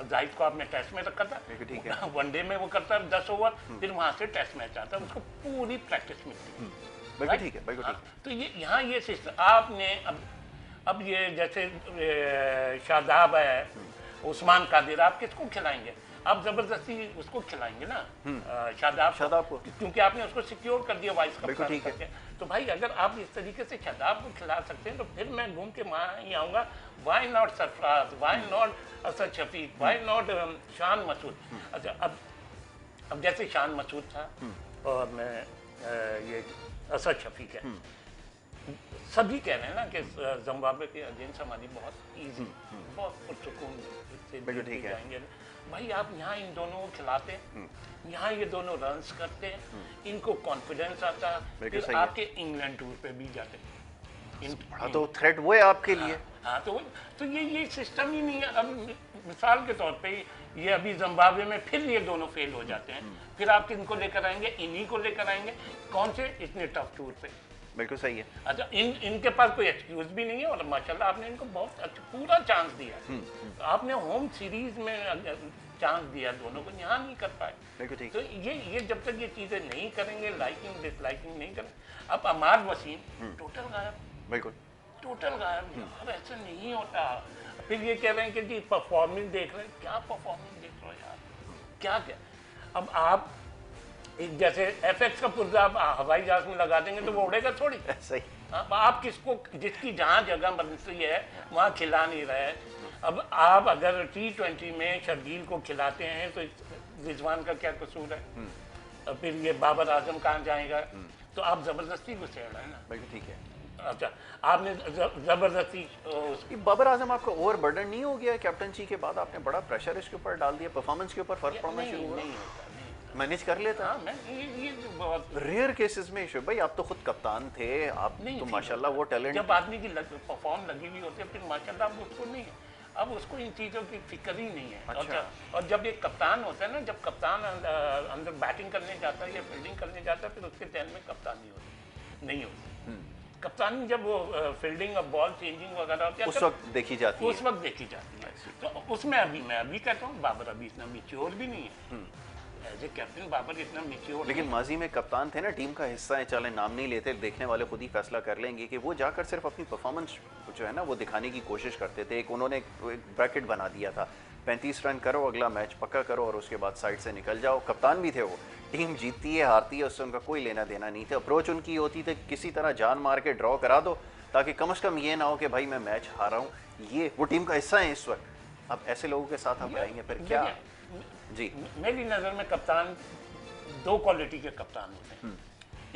जाहिद को आपने टेस्ट में रखा था, वनडे में वो करता 10 ओवर, फिर वहाँ से टेस्ट मैच आता, उसको पूरी प्रैक्टिस मिलती। बिल्कुल ठीक है, बिल्कुल ठीक। तो ये यहाँ ये सिस्टम आपने अब ये जैसे शादाब है, उस्मान कादिर, आप किसको खिलाएंगे? आप जबरदस्ती उसको खिलाएंगे ना, शादाब को, क्योंकि आपने उसको सिक्योर कर दिया वाइस कप्तान करके। तो भाई अगर आप इस तरीके से शादाब को खिला सकते हैं, तो फिर मैं घूम के वहाँ ही आऊँगा, why not Sarfaraz, why not Asad Shafiq, why not Shan Masood. अच्छा अब जैसे शान मसूद था और मैं ये असद शफीक है, सभी कह रहे हैं ना कि जिम्बाब्वे के अगेंस्ट हमारी बहुत इजी, बहुत पुरसुकून से जाएंगे। भाई आप यहाँ इन दोनों को खिलाते, यहाँ ये दोनों रन्स करते, इनको कॉन्फिडेंस आता, फिर आपके इंग्लैंड टूर पे भी जाते। बड़ा तो थ्रेट वो है आपके लिए। हाँ, तो ये सिस्टम ही नहीं है। अब मिसाल के तौर पे ये अभी जिम्बाब्वे में फिर ये दोनों फेल हो जाते हैं, फिर आप किनको लेकर आएंगे? इन्हीं को लेकर आएंगे। कौन से इतने टफ टूर पे? बिल्कुल सही है। अच्छा, इनके पास कोई एक्सक्यूज भी नहीं है, और माशाल्लाह आपने इनको बहुत अच्छा पूरा चांस दिया। आपने होम सीरीज में चांस दिया दोनों को, यहाँ नहीं कर पाए। बिल्कुल ठीक। तो ये जब तक ये चीजें नहीं करेंगे, लाइकिंग डिसलाइकिंग नहीं करेंगे। अब अमाद वसीम टोटल गायब, बिल्कुल टोटल गायब। यार ऐसा नहीं होता। फिर ये कह रहे हैं कि जी परफॉर्मेंस देख रहे हैं। क्या परफॉर्मेंस देख रहे हो यार? क्या क्या अब आप एक जैसे FX का पुर्जा आप हवाई जहाज में लगा देंगे तो वो उड़ेगा थोड़ी। सही। अब आप किसको, जिसकी जहाँ जगह बनती है वहाँ खिला नहीं रहे। अब आप अगर T20 में शर्जील को खिलाते हैं तो रिजवान का क्या कसूर है? और फिर ये बाबर आजम कहाँ जाएगा? तो आप जबरदस्ती घुसेड़ रहे हैं ना। बिल्कुल ठीक है। अच्छा, आपने जबरदस्ती ये बाबर आजम आपका ओवर बर्डन नहीं हो गया? कैप्टनसी के बाद आपने बड़ा प्रेशर इसके ऊपर डाल दिया, परफॉर्मेंस के ऊपर फर्क पड़ना शुरू हुआ? नहीं होता, नहीं होता। मैनेज कर लेता? हाँ, मैं ये बहुत रेयर केसेस में शुभ भाई, आप तो खुद कप्तान थे, आप नहीं तो ठीक माशाल्लाह वो टैलेंट। जब आदमी की परफॉर्म लगी हुई होती है फिर माशाल्लाह अब उसको नहीं है। अब उसको इन चीज़ों की फिक्र ही नहीं है। अच्छा। और जब ये कप्तान होता है ना, जब कप्तान अंदर बैटिंग करने जाता है या फील्डिंग करने जाता है, फिर उसके ध्यान में कप्तानी होती नहीं होती। कप्तानी जब वो फील्डिंग और बॉल चेंजिंग वगैरह होती है उस वक्त देखी जाती है। उस वक्त देखी जाती है। तो उसमें मैं अभी कहता हूँ बाबर अभी इतना मिच्योर भी नहीं है। एज ए कैप्टन बाबर इतना मिच्योर। लेकिन माजी में कप्तान थे ना, टीम का हिस्सा है, चले नाम नहीं लेते, देखने वाले खुद ही फैसला कर लेंगे कि वो जाकर सिर्फ अपनी परफॉर्मेंस जो है ना वो दिखाने की कोशिश करते थे। एक उन्होंने एक ब्रैकेट बना दिया था, 35 रन करो, अगला मैच पक्का करो और उसके बाद साइड से निकल जाओ। कप्तान भी थे वो, टीम जीतती है हारती है उससे उनका कोई लेना देना नहीं था। अप्रोच उनकी होती थी किसी तरह जान मार के ड्रॉ करा दो, ताकि कम से कम ये ना हो कि भाई मैं मैच हारा हूँ। ये वो टीम का हिस्सा है इस वक्त। अब ऐसे लोगों के साथ आप रहेंगे फिर क्या? जी, मेरी नज़र में कप्तान दो क्वालिटी के कप्तान होते हैं।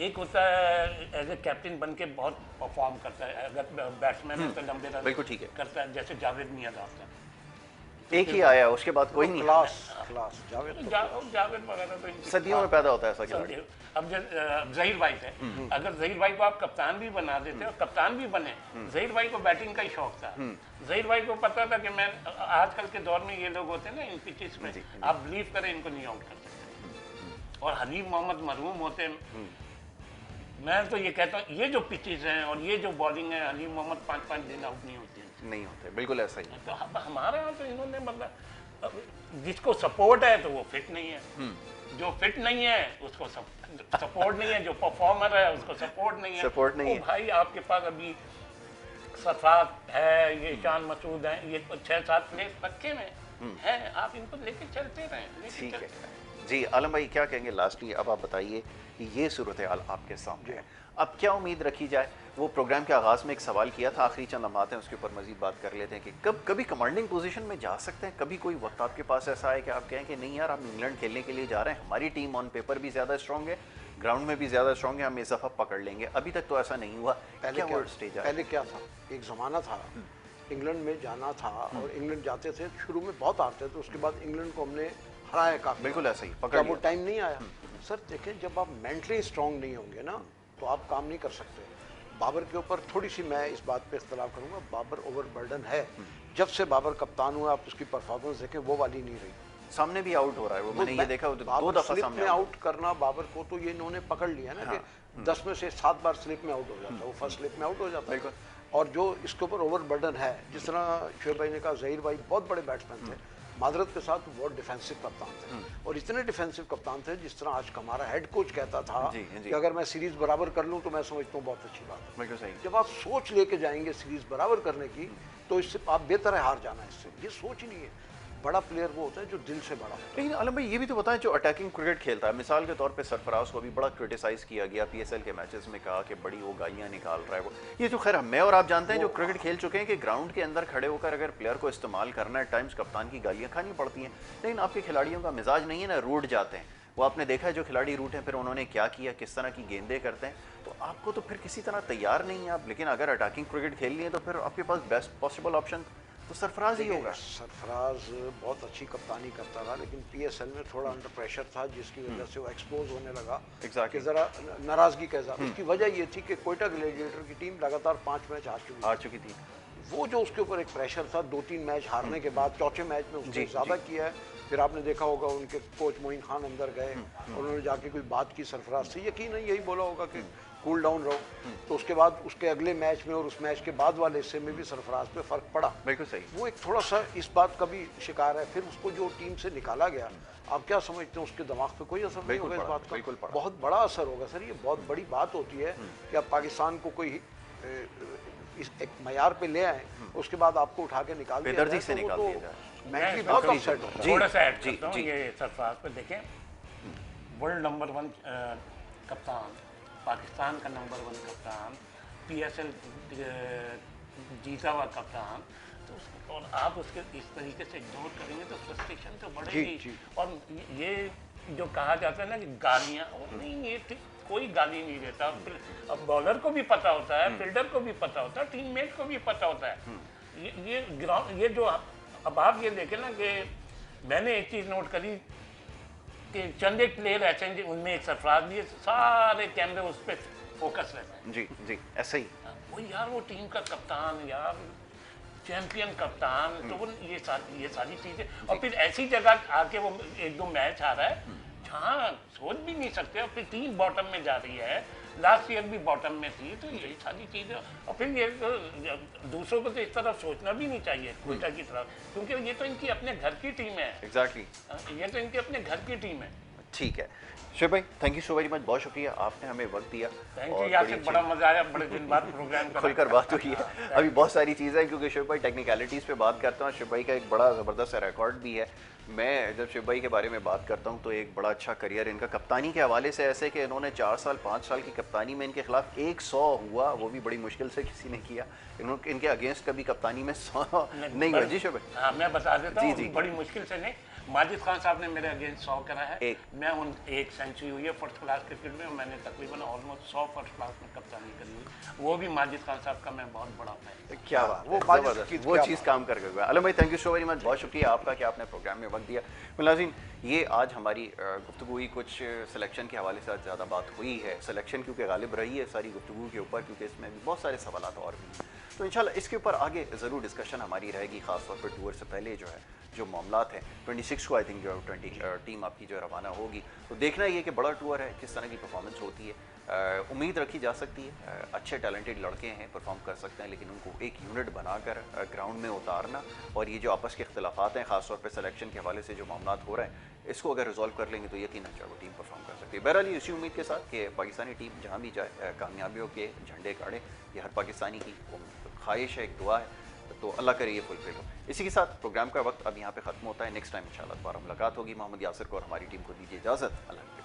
एक होता है एज ए कैप्टन बन के बहुत परफॉर्म करता है, अगर बैट्समैन है तो लंबे रन बिल्कुल ठीक है करता है, जैसे जावेद मियां दाफ्ता। एक ही आया, उसके बाद कोई नहीं। क्लास जावेद जावेद वगैरह तो इनकी सदियों में पैदा होता है ऐसा खिलाड़ी। अब जहीर भाई थे, अगर जहीर भाई को आप कप्तान भी बना देते और कप्तान भी बने, जहीर भाई को बैटिंग का ही शौक था। जहीर भाई को पता था कि मैं आजकल के दौर में ये लोग होते हैं ना इन पिचेस में, आप बिलीव करें इनको नहीं आउट कर सकते। और हनीफ मोहम्मद मरहूम होते, मैं तो ये कहता हूँ ये जो पिचेस हैं और ये जो बॉलिंग है, हनीफ मोहम्मद 5-5 दिन आउट नहीं होती नहीं होते, बिल्कुल ऐसा ही। तो हमारे यहाँ तो इन्होंने मतलब जिसको सपोर्ट है तो वो फिट नहीं है, जो फिट नहीं है उसको सपोर्ट नहीं है, जो परफॉर्मर है उसको सपोर्ट नहीं है। सपोर्ट नहीं है। भाई आपके पास अभी सफात है, ये शान मसूद है, ये 6-7 प्लेस रखे में हैं, आप इनको लेके चलते रहें। ठीक है जी। आलम भाई क्या कहेंगे लास्टली? अब आप बताइए कि ये सूरत हाल आपके सामने है, अब क्या उम्मीद रखी जाए? वो प्रोग्राम के आगाज़ में एक सवाल किया था, आखिरी चंद लम्हात हैं उसके ऊपर मजीद बात कर लेते हैं कि कभी कमांडिंग पोजीशन में जा सकते हैं? कभी कोई वक्त आपके पास ऐसा है कि आप कहें कि नहीं यार हम इंग्लैंड खेलने के लिए जा रहे हैं, हमारी टीम ऑन पेपर भी ज़्यादा स्ट्रॉन्ग है, ग्राउंड में भी ज़्यादा स्ट्रॉन्ग है, हम इस दफ़ा पकड़ लेंगे? अभी तक तो ऐसा नहीं हुआ। पहले क्या था, एक ज़माना था इंग्लैंड में जाना था और इंग्लैंड जाते थे, शुरू में बहुत हारते थे, उसके बाद इंग्लैंड को हमने हराया काफी। बिल्कुल ऐसा ही पकड़ वो टाइम नहीं आया। सर देखें, जब आप मेंटली स्ट्रांग नहीं होंगे ना तो आप काम नहीं कर सकते। बाबर के ऊपर थोड़ी सी मैं इस बात पे इख्तलाफ करूंगा, बाबर ओवरबर्डन है। जब से बाबर कप्तान हुआ आप उसकी परफॉर्मेंस देखें, वो वाली नहीं रही। सामने भी आउट हो रहा है वो, मैंने ये देखा 2 दफा स्लिप सामने में आउट करना बाबर को, तो ये इन्होंने पकड़ लिया ना कि 10 में से 7 बार स्लिप में आउट हो जाता है, वो फर्स्ट स्लिप में आउट हो जाता है। और जो इसके ऊपर ओवरबर्डन है, जिस तरह शोएब भाई ने कहा, जहीर भाई बहुत बड़े बैट्समैन थे, मादरत के साथ बहुत डिफेंसिव कप्तान थे, और इतने डिफेंसिव कप्तान थे जिस तरह आज हमारा हेड कोच कहता था कि अगर मैं सीरीज बराबर कर लूं तो मैं समझता हूँ बहुत अच्छी बात है। बिल्कुल सही। जब आप सोच लेके जाएंगे सीरीज बराबर करने की, तो इससे आप बेहतर है हार जाना। इससे ये सोच नहीं है। बड़ा प्लेयर वो होता है जो दिल से बड़ा होता है। लेकिन आलम भाई ये भी तो बताएं, जो अटैकिंग क्रिकेट खेलता है, मिसाल के तौर पे सरफराज को अभी बड़ा क्रिटिसाइज किया गया PSL के मैचेस में, कहा कि बड़ी वो गालियाँ निकाल रहा है वो। ये तो खैर मैं और आप जानते हैं जो क्रिकेट खेल चुके हैं कि ग्राउंड के अंदर खड़े होकर अगर प्लेयर को इस्तेमाल करना है, टाइम्स कप्तान की गालियाँ खानी पड़ती हैं। लेकिन आपके खिलाड़ियों का मिजाज नहीं है ना, रूठ जाते हैं। वो आपने देखा है जो खिलाड़ी रूट हैं, फिर उन्होंने क्या किया, किस तरह की गेंदें करते हैं, तो आपको तो फिर किसी तरह तैयार नहीं है आप। लेकिन अगर अटैकिंग क्रिकेट खेलनी है तो फिर आपके पास बेस्ट पॉसिबल ऑप्शन तो सरफराज ही होगा। सरफराज बहुत अच्छी कप्तानी करता था, लेकिन पीएसएल में थोड़ा अंडर प्रेशर था, जिसकी वजह से वो एक्सपोज होने लगा कि ज़रा नाराज़गी का इज़हार। उसकी वजह ये थी कि कोयटा ग्लेडिएटर की टीम लगातार 5 मैच हार चुकी थी। वो जो उसके ऊपर एक प्रेशर था, 2-3 मैच हारने के बाद चौथे मैच में उसने ज़्यादा किया है। फिर आपने देखा होगा उनके कोच मोइन खान अंदर गए और उन्होंने जाके कोई बात की सरफराज से, यकीन नहीं यही बोला होगा कि कूल डाउन रहो। तो उसके बाद उसके अगले मैच में और उस मैच के बाद वाले हिस्से में भी सरफराज पे फ़र्क पड़ा। बिल्कुल सही। वो एक थोड़ा सा इस बात का भी शिकार है। फिर उसको जो टीम से निकाला गया, आप क्या समझते हैं उसके दिमाग पे कोई असर नहीं होगा इस बात का? बहुत बड़ा असर होगा सर, ये बहुत बड़ी बात होती है कि आप पाकिस्तान को कोई इस एक मयार पे ले आए, उसके बाद आपको उठा के निकाल दिया जाए, से निकाल दिया जाए। मैं बहुत अपसेट हूं। थोड़ा सा ऐड करता हूं, ये सरफराज पे देखें, वर्ल्ड नंबर 1 कप्तान, पाकिस्तान का नंबर 1 कप्तान, पीएसएल जीता हुआ कप्तान, तो और आप उसके इस तरीके से इग्नोर करेंगे तो फ्रस्ट्रेशन तो बढ़ेगी। और ये जो कहा जाता है ना कि गालियाँ, नहीं, ये कोई गाली नहीं देता। अब बॉलर को भी पता होता है, फील्डर को भी पता होता है, टीममेट को भी पता होता है। ये ग्राउंड, ये जो अब आप ये देखें ना कि मैंने एक चीज़ नोट करी कि चंद एक प्लेयर ऐसे हैं, उनमें एक सरफराज भी है, सारे कैमरे उस पर फोकस रहते हैं। जी जी, ऐसा ही। वो यार, वो टीम का कप्तान, यार चैंपियन कप्तान, तो वो ये सारी चीज़ें, और फिर ऐसी जगह आके वो 1-2 मैच आ रहा है जहाँ सोच भी नहीं सकते, और फिर टीम बॉटम में जा रही है, लास्ट ईयर भी बॉटम में थी। तो यही सारी चीज़ें, और फिर ये दूसरों को तो इस तरफ सोचना भी नहीं चाहिए कोयटा की तरफ, क्योंकि ये तो इनकी अपने घर की टीम है। एग्जैक्टली, ये तो इनके अपने घर की टीम है। ठीक है शुभ भाई, thank you so very much, बहुत शुक्रिया, आपने हमें वक्त दिया। थैंक यू यार, बड़ा मजा आया, बड़े दिन बाद प्रोग्राम खुलकर बात हुई है। अभी बहुत सारी चीज़ें हैं, क्योंकि शिव भाई टेक्निकलिटीज़ पे बात करता हूँ। शिव भाई का एक बड़ा ज़बरदस्त रिकॉर्ड भी है। मैं जब शिव भाई के बारे में बात करता हूँ तो एक बड़ा अच्छा करियर इनका कप्तानी के हवाले से ऐसे कि इन्होंने 4 साल 5 साल की कप्तानी में इनके खिलाफ 100 हुआ, वो भी बड़ी मुश्किल से किसी ने किया। इनके अगेंस्ट कभी कप्तानी में 100 नहीं हुआ। जी शिव भाई। हाँ, मैं बता देता हूँ, बड़ी मुश्किल से नहीं। माजिद खान साहब ने मेरे अगेंस्ट 100 करा है, मैं उन 1 सेंचुरी हुई है फर्स्ट क्लास क्रिकेट में, मैंने तकरीबन ऑलमोस्ट 100 फर्स्ट क्लास में कप्तानी करी हुई। वो भी माजिद खान साहब का मैं बहुत बड़ा फैन। क्या बात, वो चीज़ काम कर गया। अलम भाई, thank you so very much, बहुत शुक्रिया आपका कि आपने प्रोग्राम में वक्त दिया। मुलाजिम, ये आज हमारी गुफ्तगू हुई कुछ सिलेक्शन के हवाले से ज़्यादा बात हुई है। सिलेक्शन क्योंकि गालिब रही है सारी गुफ्तगू के ऊपर, क्योंकि इसमें भी बहुत सारे सवाल और भी हैं, तो इंशाल्लाह इसके ऊपर आगे ज़रूर डिस्कशन हमारी रहेगी, ख़ासतौर पर टूर से पहले जो है जो मामलात हैं। 26 को आई थिंक जो 20 टीम आपकी जो रवाना होगी, तो देखना ये कि बड़ा टूर है, किस तरह की परफॉर्मेंस होती है। उम्मीद रखी जा सकती है, अच्छे टैलेंटेड लड़के हैं, परफॉर्म कर सकते हैं, लेकिन उनको एक यूनिट बनाकर ग्राउंड में उतारना, और ये जो आपस के इख्तलाफात हैं, ख़ासतौर पर सिलेक्शन के हवाले से जो मामलात हो रहे हैं, इसको अगर रिजॉल्व कर लेंगे तो यकीनन वो टीम परफॉर्म कर सकती है। बहरहाल इसी उम्मीद के साथ कि पाकिस्तानी टीम जहाँ भी जाए कामयाबियों के झंडे गाड़े, ये हर पाकिस्तानी की ख्वाहिश है, एक दुआ है, तो अल्लाह करे ये फुलफिल हो। इसी के साथ प्रोग्राम का वक्त अब यहाँ पे ख़त्म होता है। नेक्स्ट टाइम इंशाल्लाह दोबारा मुलाकात होगी। मोहम्मद यासिर को और हमारी टीम को दीजिए इजाज़त। अल्लाह।